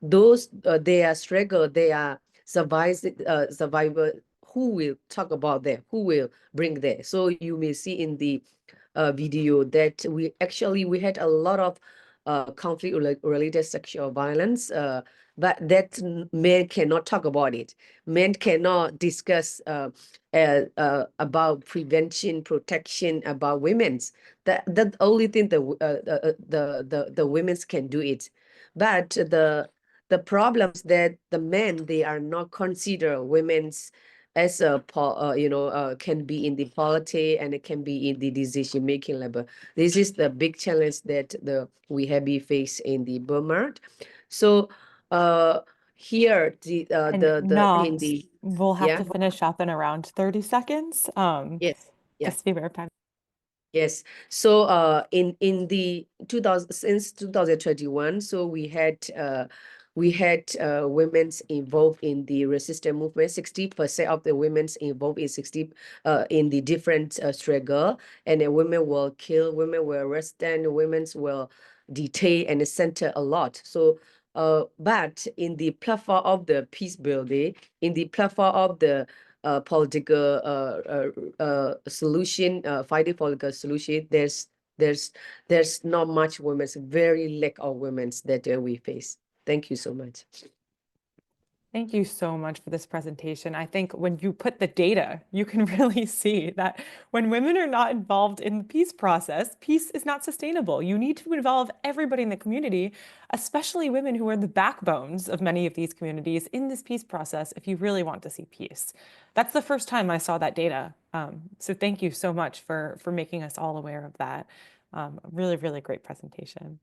those they are struggle, they are survivor. Who will talk about that? Who will bring that? So you may see in the video that we had a lot of conflict related sexual violence, but that men cannot talk about it. Men cannot discuss about prevention, protection, about women's. That only thing the women's can do it. But the problems that the men, they are not consider women's as a can be in the politics and it can be in the decision making level. This is the big challenge that we have been faced in the Burma. So here in the we'll have yeah. to finish up in around 30 seconds. Yes. Yeah. Just to be verified. Yes. So in the 2000, since 2021, so we had women's involved in the resistance movement. 60% of the women's involved in the different struggle, and the women were killed, women were arrested, women were detained and center a lot. So but in the platform of the peace building, in the platform of the political solution, fighting political solution, there's not much women's, very lack of women's that we face. Thank you so much. Thank you so much for this presentation. I think when you put the data, you can really see that when women are not involved in the peace process, peace is not sustainable. You need to involve everybody in the community, especially women who are the backbones of many of these communities in this peace process if you really want to see peace. That's the first time I saw that data. So thank you so much for making us all aware of that. Really, really great presentation.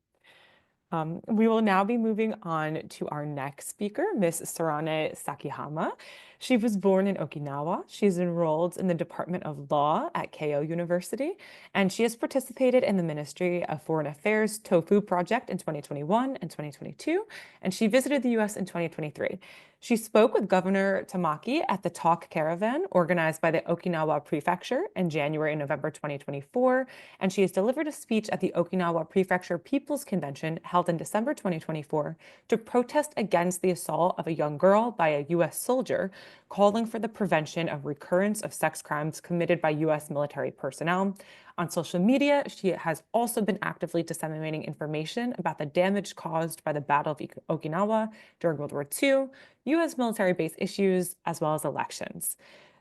We will now be moving on to our next speaker, Ms. Sarane Sakihama. She was born in Okinawa. She's enrolled in the Department of Law at Keio University, and she has participated in the Ministry of Foreign Affairs Tofu Project in 2021 and 2022, and she visited the US in 2023. She spoke with Governor Tamaki at the Talk Caravan organized by the Okinawa Prefecture in January and November 2024, and she has delivered a speech at the Okinawa Prefecture People's Convention held in December 2024 to protest against the assault of a young girl by a US soldier, calling for the prevention of recurrence of sex crimes committed by US military personnel. On social media, she has also been actively disseminating information about the damage caused by the Battle of Okinawa during World War II, US military base issues, as well as elections.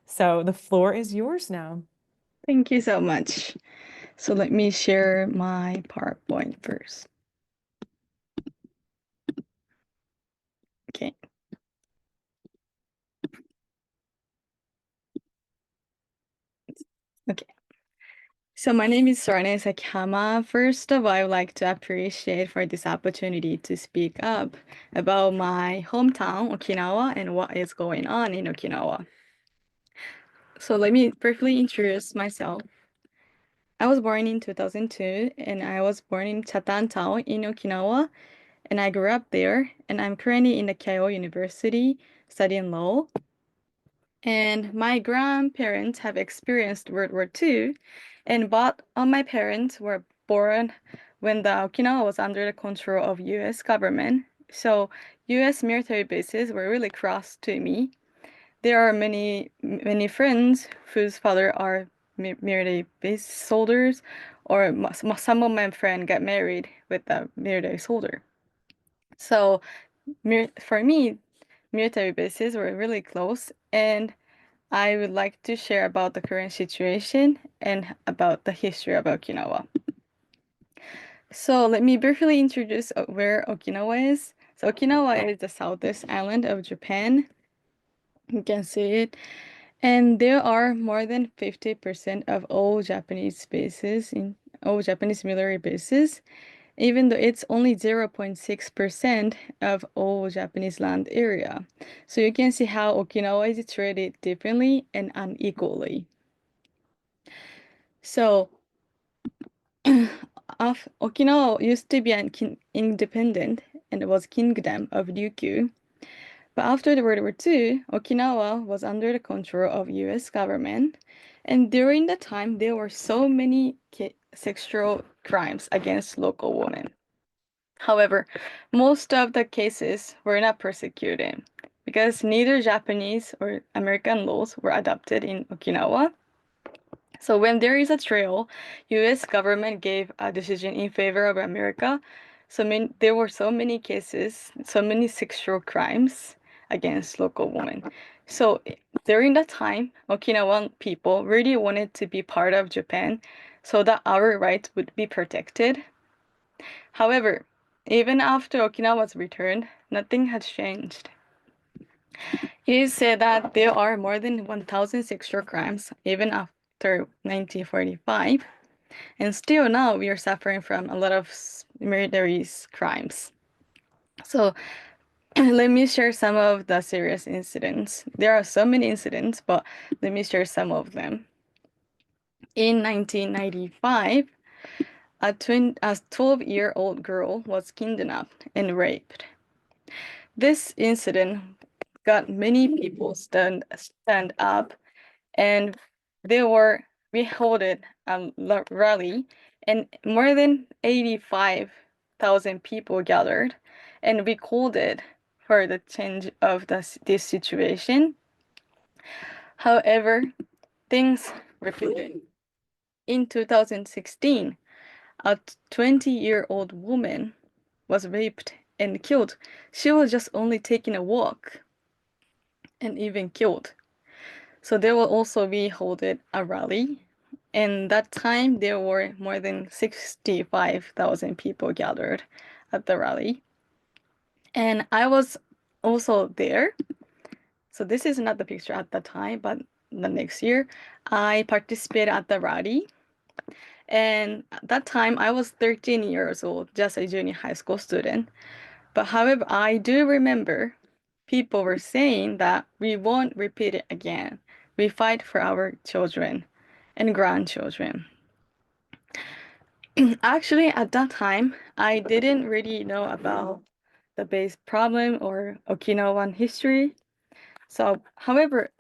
So the floor is yours now. Thank you so much. So let me share my PowerPoint first. Okay. Okay. So my name is Sarane Sakihama. First of all, I would like to appreciate for this opportunity to speak up about my hometown, Okinawa, and what is going on in Okinawa. So let me briefly introduce myself. I was born in 2002, and I was born in Chatan Town in Okinawa, and I grew up there, and I'm currently in the Keio University studying law. And my grandparents have experienced World War II, and both of my parents were born when the Okinawa was under the control of U.S. government. So U.S. military bases were really close to me. There are many friends whose father are military base soldiers, or some of my friends got married with a military soldier. So for me, military bases were really close, and I would like to share about the current situation and about the history of Okinawa. So let me briefly introduce where Okinawa is. So Okinawa is the southwest island of Japan. You can see it. And there are more than 50% of all Japanese military bases, even though it's only 0.6% of all Japanese land area. So you can see how Okinawa is treated differently and unequally. So Okinawa used to be an independent and it was kingdom of Ryukyu. But after the World War II, Okinawa was under the control of US government. And during that time, there were so many sexual crimes against local women. However, most of the cases were not prosecuted because neither Japanese or American laws were adopted in Okinawa. So when there is a trial, U.S. government gave a decision in favor of America. So there were so many cases, so many sexual crimes against local women. So during that time, Okinawan people really wanted to be part of Japan so that our rights would be protected. However, even after Okinawa's return, nothing has changed. It is said that there are more than 1,000 sexual crimes even after 1945, and still now we are suffering from a lot of military crimes. So let me share some of the serious incidents. There are so many incidents, but let me share some of them. In 1995, a 12-year-old girl was kidnapped and raped. This incident got many people stand up, and we held a rally, and more than 85,000 people gathered, and we called it for the change of this situation. However, things repeated. In 2016, a 20-year-old woman was raped and killed. She was just only taking a walk. and even killed. So there will also be holding a rally. And that time there were more than 65,000 people gathered at the rally. And I was also there. So this is not the picture at the time, but the next year I participated at the rally. And at that time I was 13 years old, just a junior high school student. But however, I do remember people were saying that we won't repeat it again. We fight for our children and grandchildren. Actually, at that time, I didn't really know about the base problem or Okinawan history. So, however,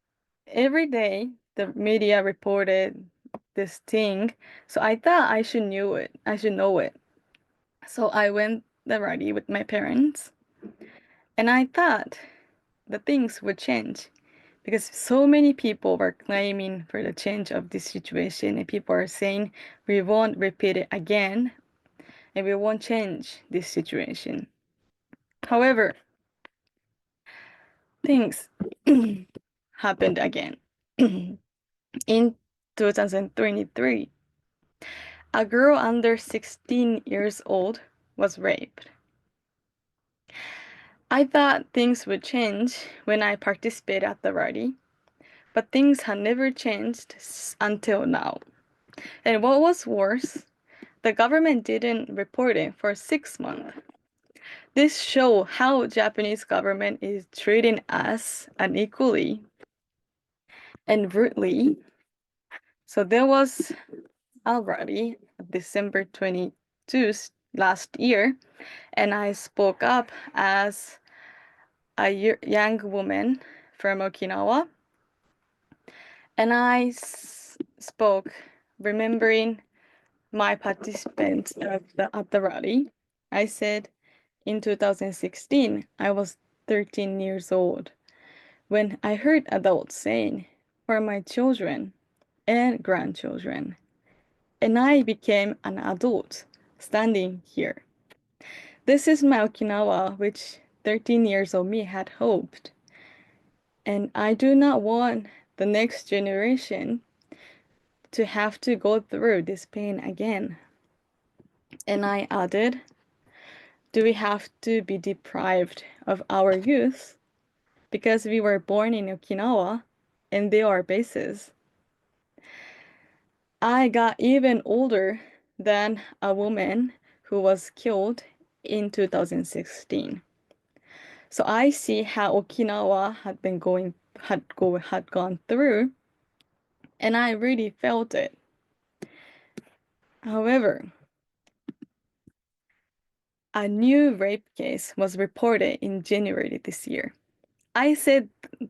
every day the media reported this thing. So I thought I should know it. I should know it. So I went the rally with my parents, and I thought the things would change because so many people were claiming for the change of this situation, and people are saying we won't repeat it again and we won't change this situation. However, things happened again. In 2023, a girl under 16 years old was raped. I thought things would change when I participated at the rally, but things had never changed until now. And what was worse, the government didn't report it for 6 months. This shows how Japanese government is treating us unequally and rudely. So there was already December 22 last year, and I spoke up as a young woman from Okinawa, and I spoke remembering my participants at the rally. I said, in 2016, I was 13 years old when I heard adults saying, for my children and grandchildren. And I became an adult standing here. This is my Okinawa, which 13 years old me had hoped. And I do not want the next generation to have to go through this pain again. And I added, do we have to be deprived of our youth because we were born in Okinawa and they are bases? I got even older than a woman who was killed in 2016. So I see how Okinawa had gone through, and I really felt it. However, a new rape case was reported in January this year. I said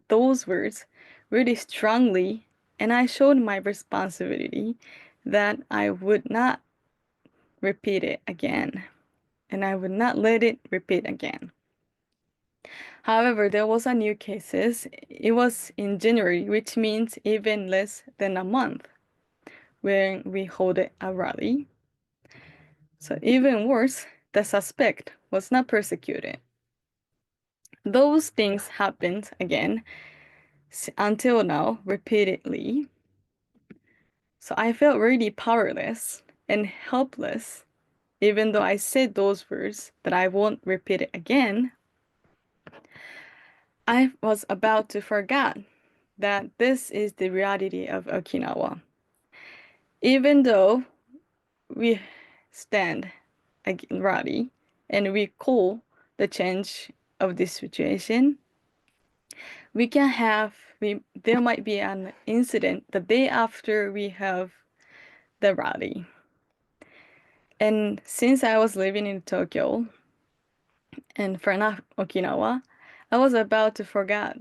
those words really strongly, and I showed my responsibility that I would not repeat it again, and I would not let it repeat again. However, there was a new cases. It was in January, which means even less than a month when we hold a rally. So even worse, the suspect was not persecuted. Those things happened again until now repeatedly. So I felt really powerless and helpless, even though I said those words that I won't repeat it again. I was about to forget that this is the reality of Okinawa. Even though we stand rally and we call the change of this situation, there might be an incident the day after we have the rally. And since I was living in Tokyo and for not Okinawa, I was about to forget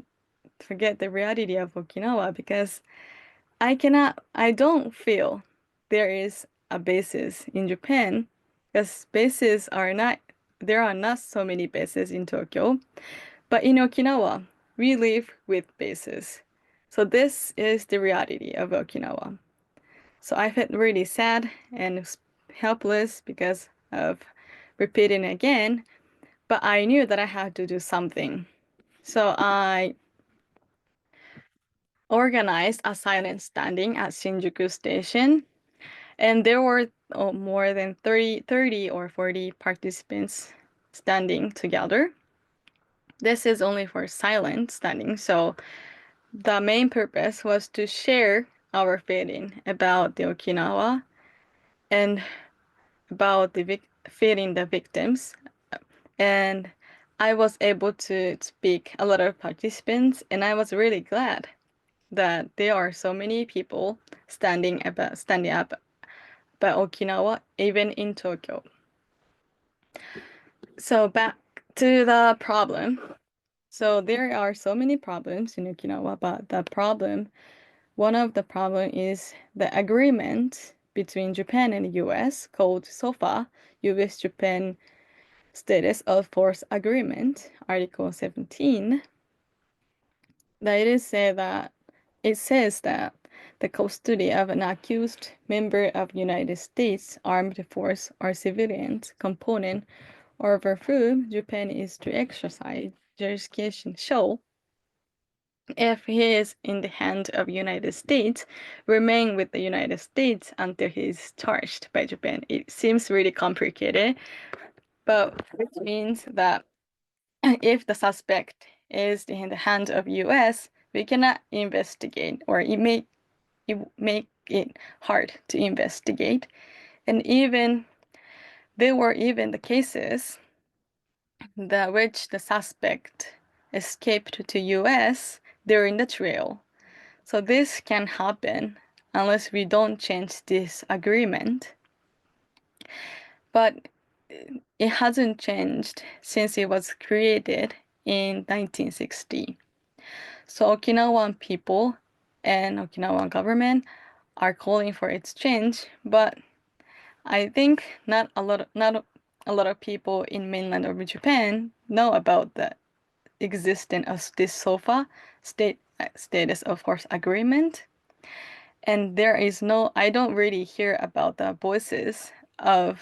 the reality of Okinawa because I don't feel there is a basis in Japan because there are not so many bases in Tokyo, but in Okinawa, we live with bases. So this is the reality of Okinawa. So I felt really sad and helpless because of repeating again, but I knew that I had to do something. So I organized a silent standing at Shinjuku Station, and there were more than 30 or 40 participants standing together. This is only for silent standing, so the main purpose was to share our feeling about the Okinawa and about the feeling the victims. And I was able to speak a lot of participants, and I was really glad that there are so many people standing up about Okinawa, even in Tokyo. So back to the problem. So there are so many problems in Okinawa, but one of the problem is the agreement between Japan and US called SOFA, US-Japan Status of Force Agreement, Article 17. It says that the custody of an accused member of United States armed force or civilian component over whom Japan is to exercise jurisdiction shall, if he is in the hand of United States, remain with the United States until he is charged by Japan. It seems really complicated, but which means that if the suspect is in the hand of US, we cannot investigate, or it make it hard to investigate. And even there were even the cases that which the suspect escaped to US during the trial. So this can happen unless we don't change this agreement. But it hasn't changed since it was created in 1960. So Okinawan people and Okinawan government are calling for its change, but I think not a lot of people in mainland of Japan know about the existence of this SOFA status of force agreement. And I don't really hear about the voices of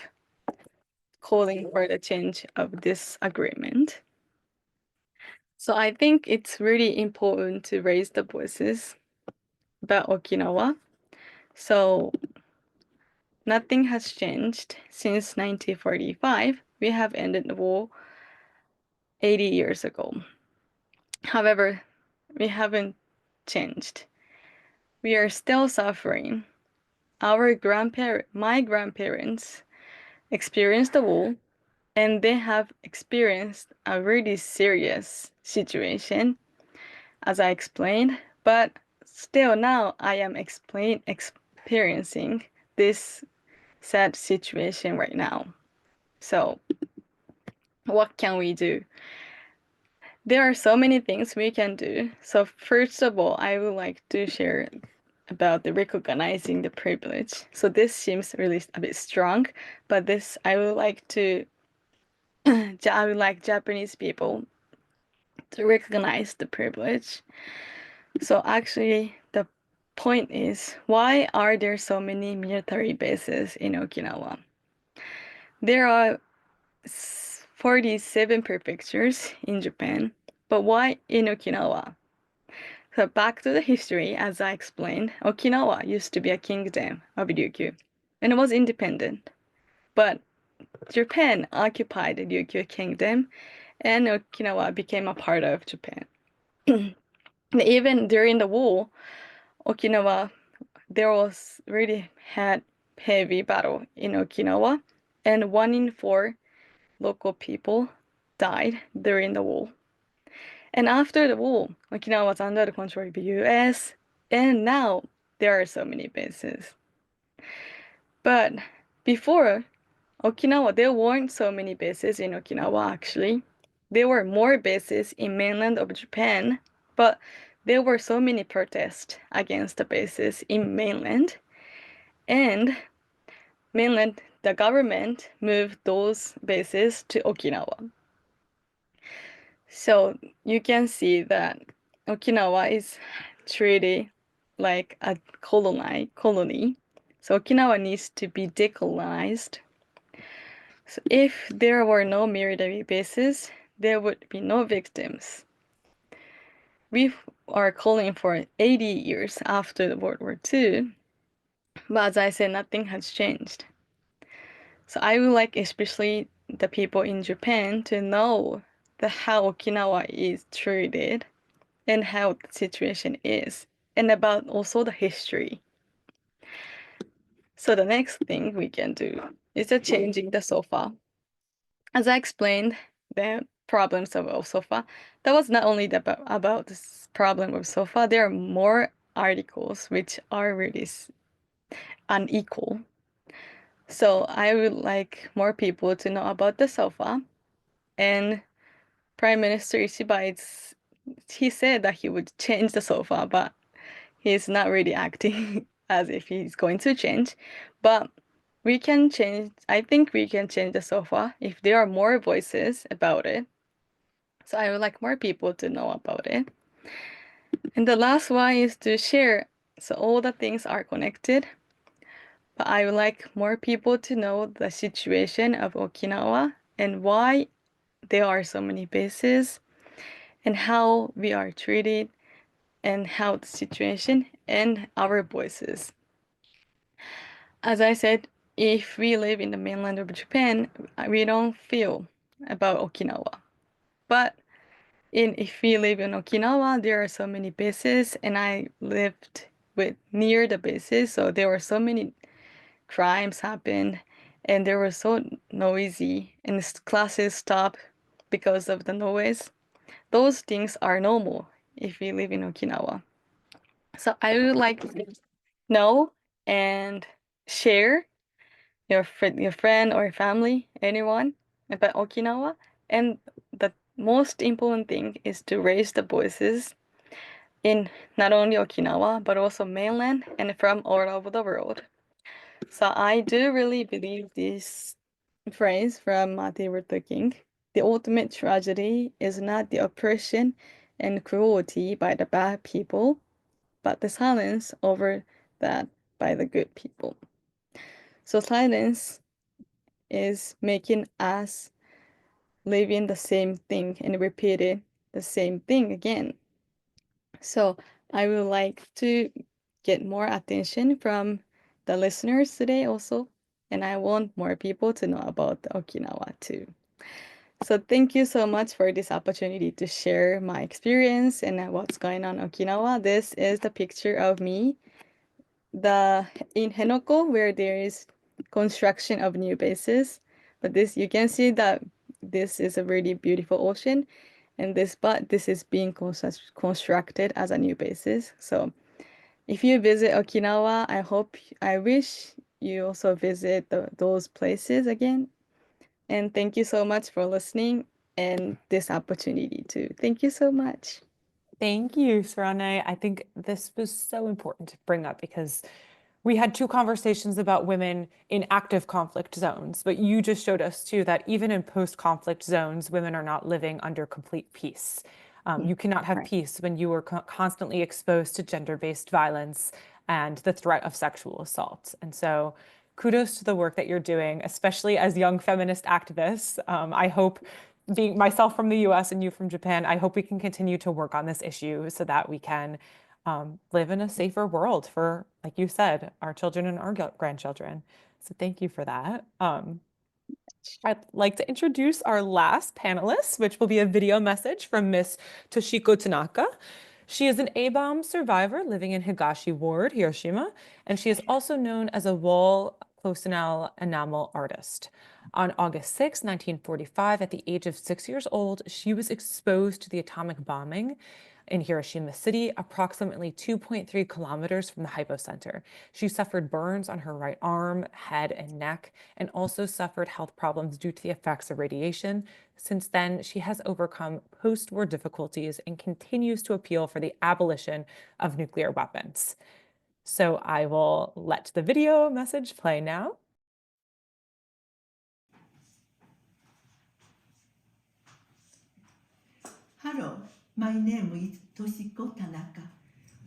calling for the change of this agreement. So I think it's really important to raise the voices about Okinawa. So nothing has changed since 1945. We have ended the war 80 years ago. However, we haven't changed. We are still suffering. My grandparents experienced the war, and they have experienced a really serious situation, as I explained, but still now I am experiencing this sad situation right now. So what can we do? There are so many things we can do. So first of all, I would like to share about the recognizing the privilege. So this seems really a bit strong, but I would like Japanese people to recognize the privilege. So actually, the point is, why are there so many military bases in Okinawa? There are 47 prefectures in Japan, but why in Okinawa? So back to the history, as I explained, Okinawa used to be a kingdom of Ryukyu, and it was independent. But Japan occupied the Ryukyu kingdom, and Okinawa became a part of Japan. Even during the war, Okinawa, there was really heavy battle in Okinawa, and 1 in 4 local people died during the war. And after the war, Okinawa was under the control of the US, and now there are so many bases. But before Okinawa, there weren't so many bases in Okinawa actually. There were more bases in mainland of Japan, but there were so many protests against the bases in mainland. And the government moved those bases to Okinawa. So you can see that Okinawa is treated like a colony. So Okinawa needs to be decolonized. So if there were no military bases, there would be no victims. are calling for 80 years after the World War II. But as I said, nothing has changed. So I would like especially the people in Japan to know how Okinawa is treated and how the situation is, and about also the history. So the next thing we can do is changing the sofa. As I explained, the problems of a sofa, that was not only about this problem of sofa, there are more articles which are really unequal. So I would like more people to know about the sofa. And Prime Minister Ishiba, he said that he would change the sofa, but he's not really acting as if he's going to change. But we can change, I think we can change the sofa if there are more voices about it. So I would like more people to know about it. And the last one is to share. So all the things are connected. But I would like more people to know the situation of Okinawa and why there are so many bases and how we are treated and how the situation and our voices. As I said, if we live in the mainland of Japan, we don't feel about Okinawa. But if we live in Okinawa, there are so many bases, and I lived near the bases, so there were so many crimes happened, and they were so noisy, and classes stopped because of the noise. Those things are normal if we live in Okinawa. So I would like to know and share your friend or family, anyone about Okinawa. And the most important thing is to raise the voices in not only Okinawa, but also mainland and from all over the world. So I do really believe this phrase from Martin Luther King. The ultimate tragedy is not the oppression and cruelty by the bad people, but the silence over that by the good people. So silence is making us living the same thing and repeating the same thing again. So I would like to get more attention from the listeners today also, and I want more people to know about Okinawa too. So thank you so much for this opportunity to share my experience and what's going on in Okinawa. This is the picture of me in Henoko, where there is construction of new bases. But this, you can see that this is a really beautiful ocean, and this is being constructed as a new basis. So if you visit Okinawa, I wish you also visit those places again. And thank you so much for listening and this opportunity too. Thank you so much. Thank you, Sarane. I think this was so important to bring up because we had two conversations about women in active conflict zones, but you just showed us too that even in post-conflict zones, women are not living under complete peace. You cannot have peace when you are constantly exposed to gender-based violence and the threat of sexual assault. And so kudos to the work that you're doing, especially as young feminist activists. I hope, being myself from the US and you from Japan, I hope we can continue to work on this issue so that we can live in a safer world for, like you said, our children and our grandchildren. So thank you for that. I'd like to introduce our last panelist, which will be a video message from Miss Toshiko Tanaka. She is an A-bomb survivor living in Higashi Ward, Hiroshima, and she is also known as a wall closinal enamel artist. On August 6, 1945, at the age of 6 years old, she was exposed to the atomic bombing in Hiroshima City, approximately 2.3 kilometers from the hypocenter. She suffered burns on her right arm, head, and neck, and also suffered health problems due to the effects of radiation. Since then, she has overcome post-war difficulties and continues to appeal for the abolition of nuclear weapons. So I will let the video message play now. Hello, my name is Toshiko Tanaka.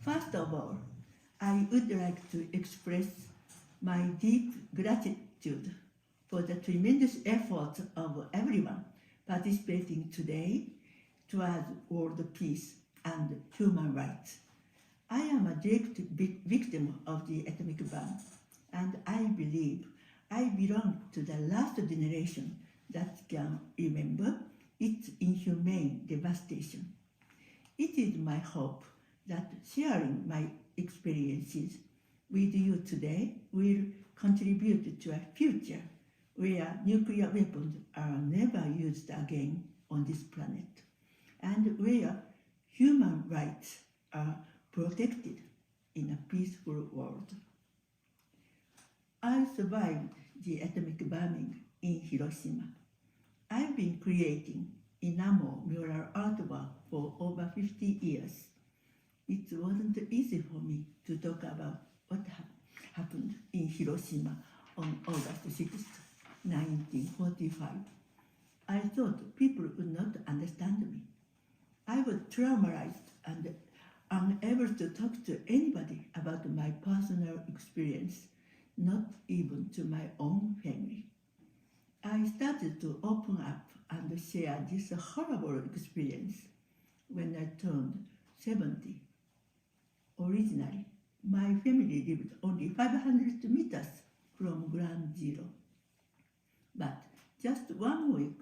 First of all, I would like to express my deep gratitude for the tremendous effort of everyone participating today towards world peace. and human rights. I am a direct victim of the atomic bomb, and I believe I belong to the last generation that can remember its inhumane devastation. It is my hope that sharing my experiences with you today will contribute to a future where nuclear weapons are never used again on this planet, and where human rights are protected in a peaceful world. I survived the atomic bombing in Hiroshima. I've been creating enamel mural artwork for over 50 years. It wasn't easy for me to talk about what happened in Hiroshima on August 6th, 1945. I thought people would not understand me. I was traumatized and unable to talk to anybody about my personal experience, not even to my own family. I started to open up and share this horrible experience when I turned 70. Originally, my family lived only 500 meters from ground zero. But just 1 week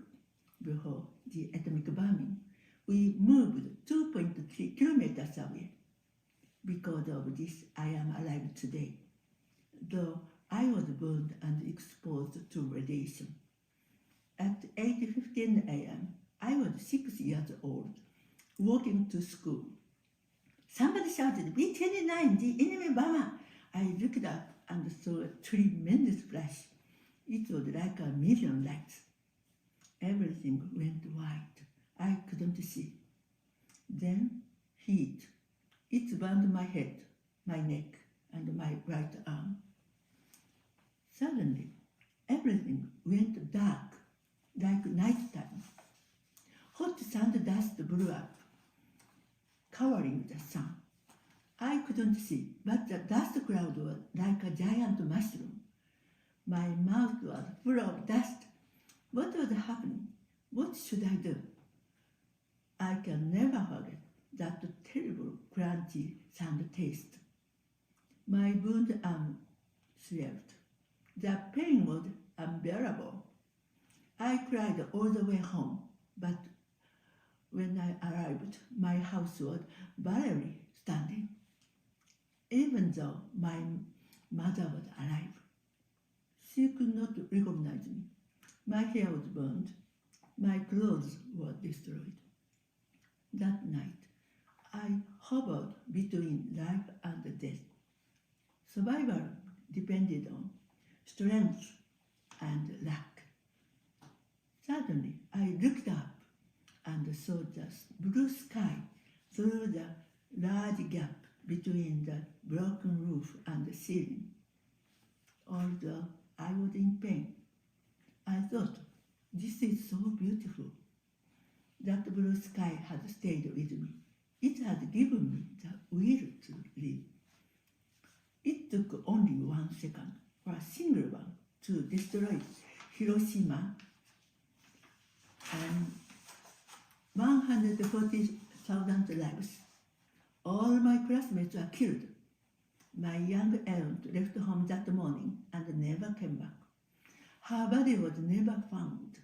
before the atomic bombing, we moved 2.3 kilometers away. Because of this, I am alive today, though I was burned and exposed to radiation. At 8:15 a.m., I was 6 years old, walking to school. Somebody shouted, B-29, the enemy bomber! I looked up and saw a tremendous flash. It was like a million lights. Everything went white. I couldn't see. Then heat. It burned my head, my neck, and my right arm. Suddenly, everything went dark, like nighttime. Hot sand dust blew up, covering the sun. I couldn't see, but the dust cloud was like a giant mushroom. My mouth was full of dust. What was happening? What should I do? I can never forget that terrible crunchy sand taste. My wound arm swelled. The pain was unbearable. I cried all the way home, but when I arrived, my house was barely standing. Even though my mother was alive, she could not recognize me. My hair was burned. My clothes were destroyed. That night, I hovered between life and death. Survival depended on strength and luck. Suddenly, I looked up and saw the blue sky through the large gap between the broken roof and the ceiling. Although I was in pain, I thought, this is so beautiful. That blue sky had stayed with me. It had given me the will to live. It took only 1 second for a single one to destroy Hiroshima, and 140,000 lives. All my classmates were killed. My young aunt left home that morning and never came back. Her body was never found.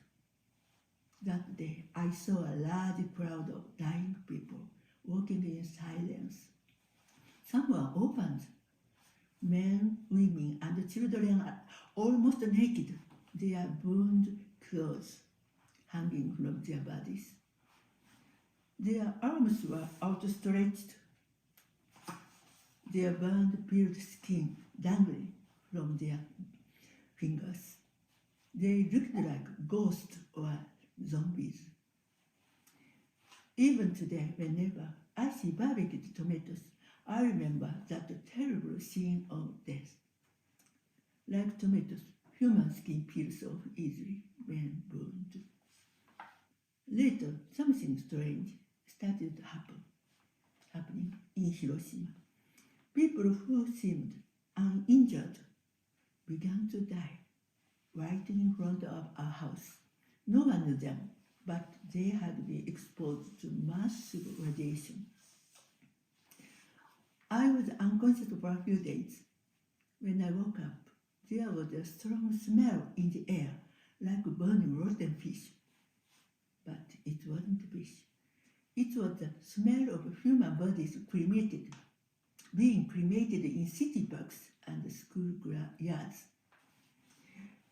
That day, I saw a large crowd of dying people walking in silence. Some were orphans. Men, women, and children are almost naked, their burned clothes hanging from their bodies. Their arms were outstretched, their burned, peeled skin dangling from their fingers. They looked like ghosts or zombies. Even today, whenever I see barbecued tomatoes, I remember that terrible scene of death. Like tomatoes, human skin peels off easily when burned. Later, something strange started happening in Hiroshima. People who seemed uninjured began to die right in front of our house. No one knew them, but they had been exposed to massive radiation unconscious for a few days. When I woke up, there was a strong smell in the air, like burning rotten fish. But it wasn't fish. It was the smell of human bodies being cremated in city parks and school yards.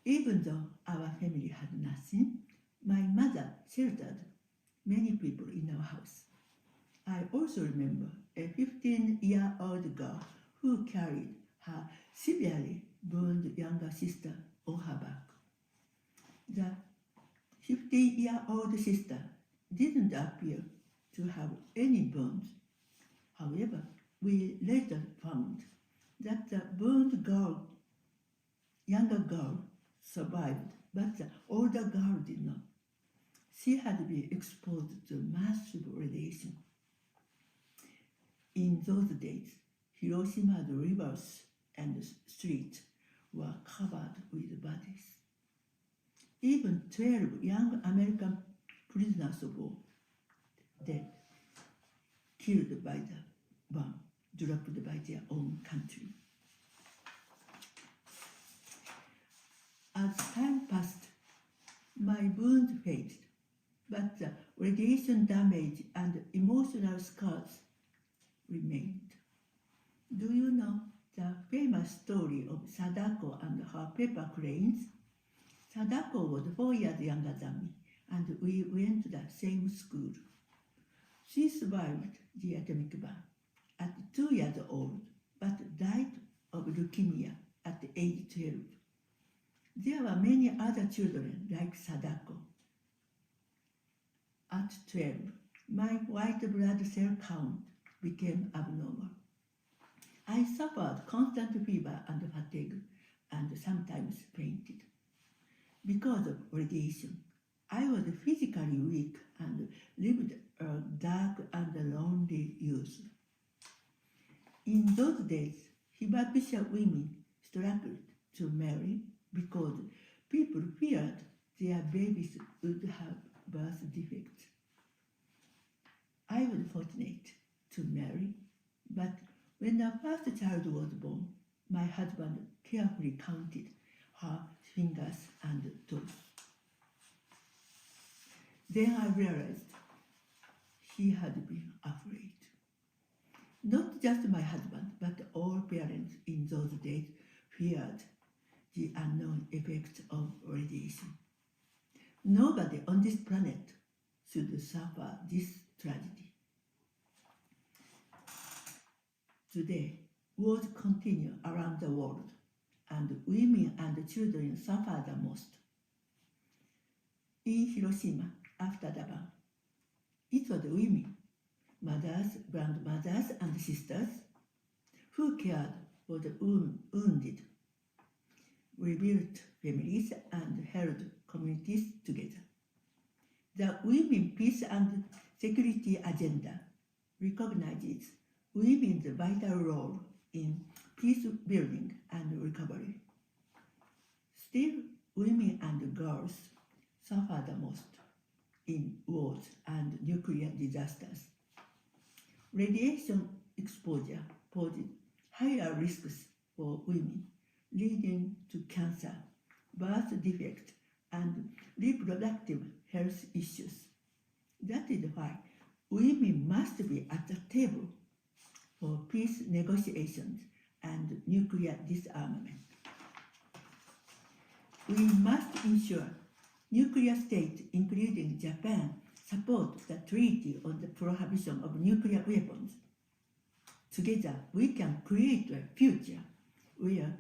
Even though our family had nothing, my mother sheltered many people in our house. I also remember a 15-year-old girl who carried her severely burned younger sister on her back. The 15-year-old sister didn't appear to have any burns. However, we later found that the burned younger girl survived, but the older girl did not. She had been exposed to massive radiation. In those days, Hiroshima's rivers and streets were covered with bodies. Even 12 young American prisoners of war dead, killed by the bomb dropped by their own country. As time passed, my wound faded, but the radiation damage and emotional scars remained. Do you know the famous story of Sadako and her paper cranes? Sadako was 4 years younger than me, and we went to the same school. She survived the atomic bomb at 2 years old, but died of leukemia at age 12. There were many other children like Sadako. At 12, my white blood cell count became abnormal. I suffered constant fever and fatigue, and sometimes fainted. Because of radiation, I was physically weak and lived a dark and lonely youth. In those days, Hibakusha women struggled to marry because people feared their babies would have birth defects. I was fortunate to marry, but when our first child was born, my husband carefully counted her fingers and toes. Then I realized he had been afraid. Not just my husband, but all parents in those days feared the unknown effects of radiation. Nobody on this planet should suffer this tragedy. Today, wars continue around the world, and women and children suffer the most. In Hiroshima, after the bomb, it was women, mothers, grandmothers, and sisters who cared for the wounded, rebuilt families, and held communities together. The Women, Peace and Security Agenda recognizes women's vital role in peace building and recovery. Still, women and girls suffer the most in wars and nuclear disasters. Radiation exposure poses higher risks for women, leading to cancer, birth defects, and reproductive health issues. That is why women must be at the table for peace negotiations and nuclear disarmament. We must ensure nuclear states, including Japan, support the Treaty on the Prohibition of Nuclear Weapons. Together, we can create a future where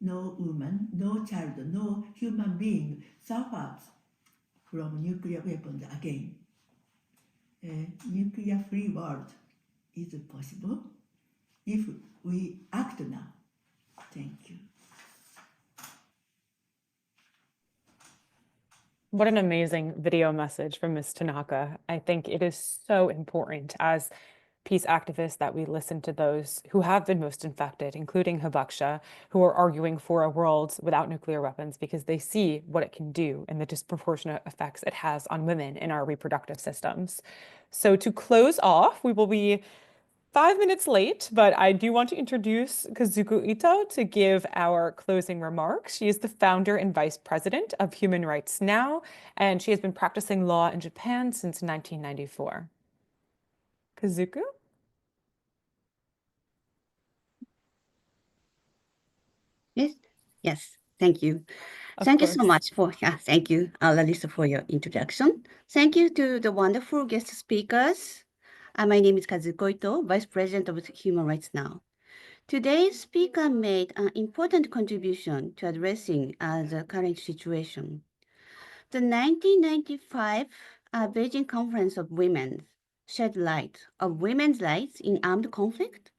no woman, no child, no human being suffers from nuclear weapons again. A nuclear-free world is possible if we act now. Thank you. What an amazing video message from Ms. Tanaka. I think it is so important as peace activists that we listen to those who have been most infected, including Hibakusha, who are arguing for a world without nuclear weapons because they see what it can do and the disproportionate effects it has on women in our reproductive systems. So to close off, we will be 5 minutes late, but I do want to introduce Kazuko Ito to give our closing remarks. She is the founder and vice president of Human Rights Now, and she has been practicing law in Japan since 1994. Kazuko? Yes, thank you. Of Thank you so course. much thank you, Larissa, for your introduction. Thank you to the wonderful guest speakers. My name is Kazuko Ito, Vice President of Human Rights Now. Today's speaker made an important contribution to addressing the current situation. The 1995 Beijing Conference of Women shed light of women's rights in armed conflict,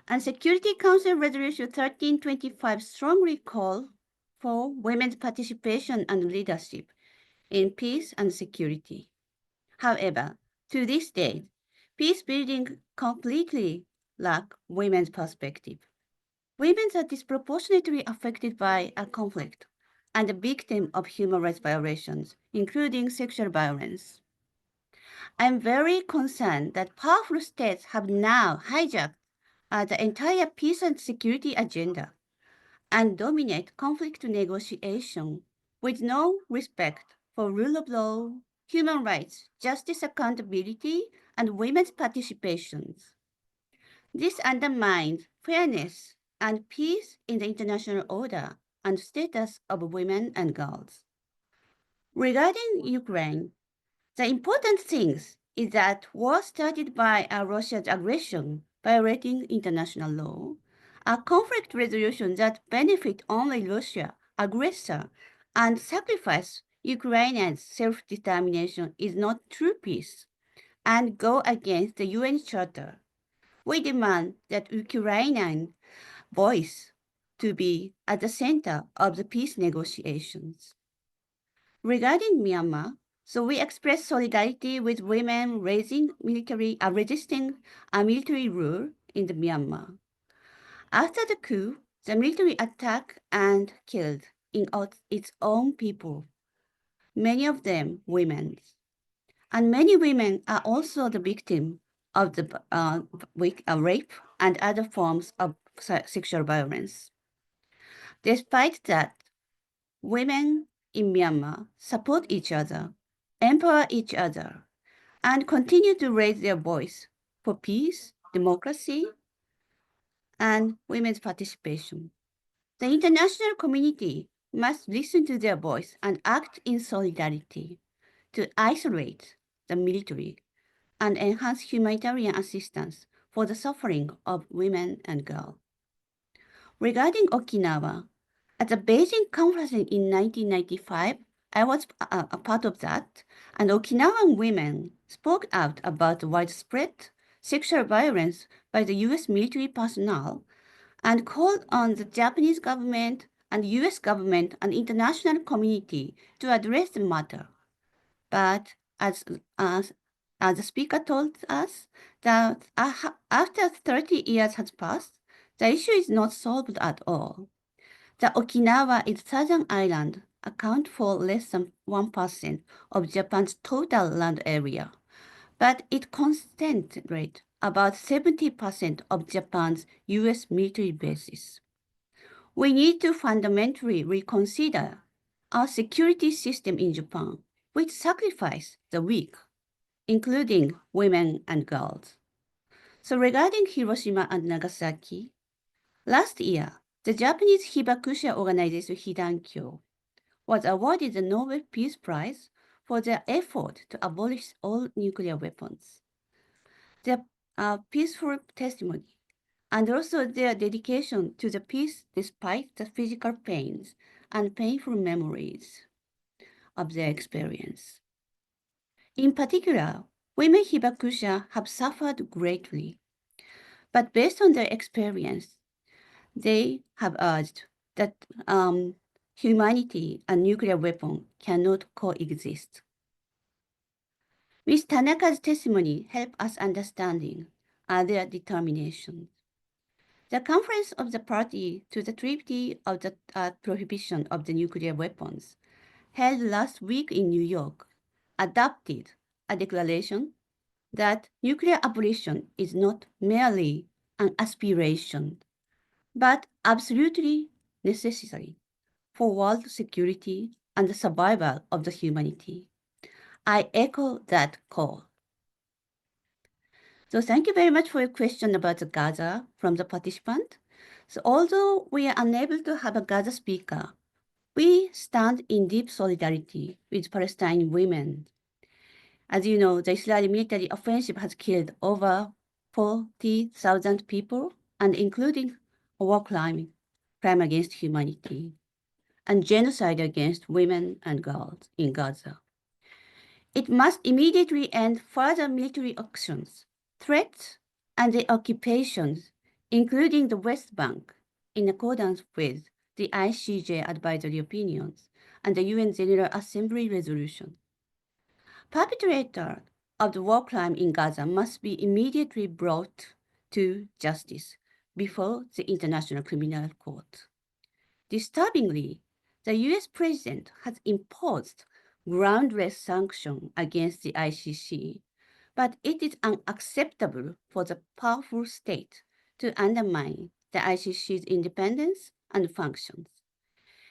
and Security Council Resolution 1325 strongly call for women's participation and leadership in peace and security. However, to this day, peace building completely lack women's perspective. Women are disproportionately affected by a conflict and a victim of human rights violations, including sexual violence. I'm very concerned that powerful states have now hijacked the entire peace and security agenda and dominate conflict negotiation with no respect for rule of law, human rights, justice accountability, and women's participations. This undermines fairness and peace in the international order and status of women and girls. Regarding Ukraine, the important thing is that war started by Russia's aggression, violating international law, a conflict resolution that benefits only Russia, aggressor, and sacrifice Ukrainians' self-determination is not true peace and go against the UN Charter. We demand that Ukrainian voice to be at the center of the peace negotiations. Regarding Myanmar, so we express solidarity with women resisting military rule in the Myanmar. After the coup, the military attacked and killed its own people, many of them women. And many women are also the victim of the rape and other forms of sexual violence. Despite that, women in Myanmar support each other, empower each other, and continue to raise their voice for peace, democracy, and women's participation. The international community must listen to their voice and act in solidarity to isolate the military and enhance humanitarian assistance for the suffering of women and girls. Regarding Okinawa, at the Beijing Conference in 1995, I was a part of that, and Okinawan women spoke out about widespread sexual violence by the US military personnel and called on the Japanese government and US government and international community to address the matter. But as the speaker told us, that after 30 years has passed, the issue is not solved at all. The Okinawa is southern island account for less than 1% of Japan's total land area, but it concentrates about 70% of Japan's US military bases. We need to fundamentally reconsider our security system in Japan, which sacrifices the weak, including women and girls. So regarding Hiroshima and Nagasaki, last year, the Japanese Hibakusha organization Hidankyo was awarded the Nobel Peace Prize for their effort to abolish all nuclear weapons. Their peaceful testimony and also their dedication to the peace despite the physical pains and painful memories of their experience. In particular, women Hibakusha have suffered greatly, but based on their experience, they have urged that humanity and nuclear weapon cannot coexist. Ms. Tanaka's testimony helped us understanding their determination. The Conference of the Party to the Treaty of the Prohibition of the Nuclear Weapons, held last week in New York, adopted a declaration that nuclear abolition is not merely an aspiration, but absolutely necessary for world security and the survival of the humanity. I echo that call. So thank you very much for your question about Gaza from the participant. So although we are unable to have a Gaza speaker, we stand in deep solidarity with Palestinian women. As you know, the Israeli military offensive has killed over 40,000 people, and including a war crime against humanity, and genocide against women and girls in Gaza. It must immediately end further military actions, threats, and the occupations, including the West Bank, in accordance with the ICJ advisory opinions and the UN General Assembly resolution. Perpetrators of the war crime in Gaza must be immediately brought to justice before the International Criminal Court. Disturbingly, the US president has imposed groundless sanctions against the ICC, but it is unacceptable for the powerful state to undermine the ICC's independence and functions.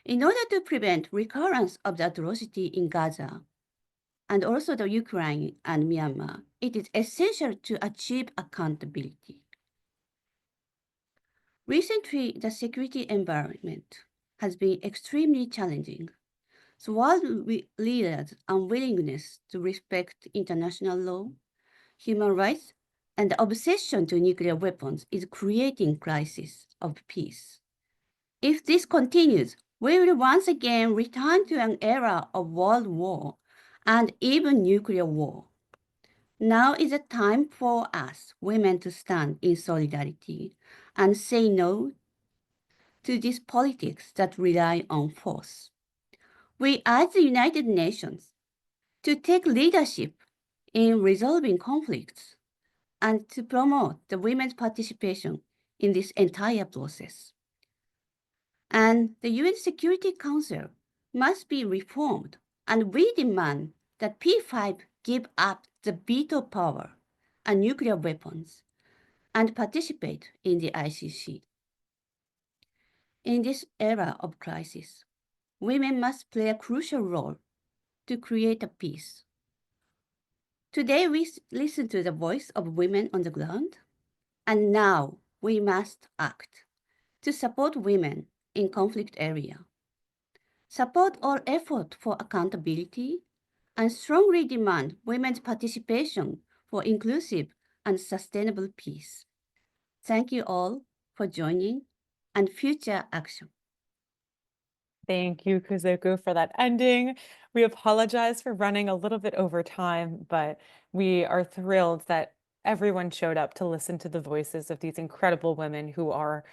In order to prevent recurrence of the atrocity in Gaza, and also the Ukraine and Myanmar, it is essential to achieve accountability. Recently, the security environment has been extremely challenging. So world leaders' unwillingness to respect international law, human rights, and the obsession to nuclear weapons is creating crisis of peace. If this continues, we will once again return to an era of world war and even nuclear war. Now is the time for us, women, to stand in solidarity and say no to these politics that rely on force. We urge the United Nations to take leadership in resolving conflicts and to promote the women's participation in this entire process. And the UN Security Council must be reformed, and we demand that P5 give up the veto power and nuclear weapons and participate in the ICC. In this era of crisis, women must play a crucial role to create a peace. Today we listen to the voice of women on the ground, and now we must act to support women in conflict area, support all effort for accountability, and strongly demand women's participation for inclusive and sustainable peace. Thank you all for joining and future action. Thank you, Kuzuko, for that ending. We apologize for running a little bit over time, but we are thrilled that everyone showed up to listen to the voices of these incredible women who are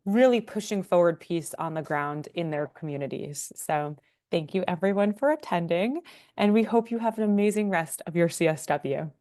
really pushing forward peace on the ground in their communities. So thank you everyone for attending, and we hope you have an amazing rest of your CSW.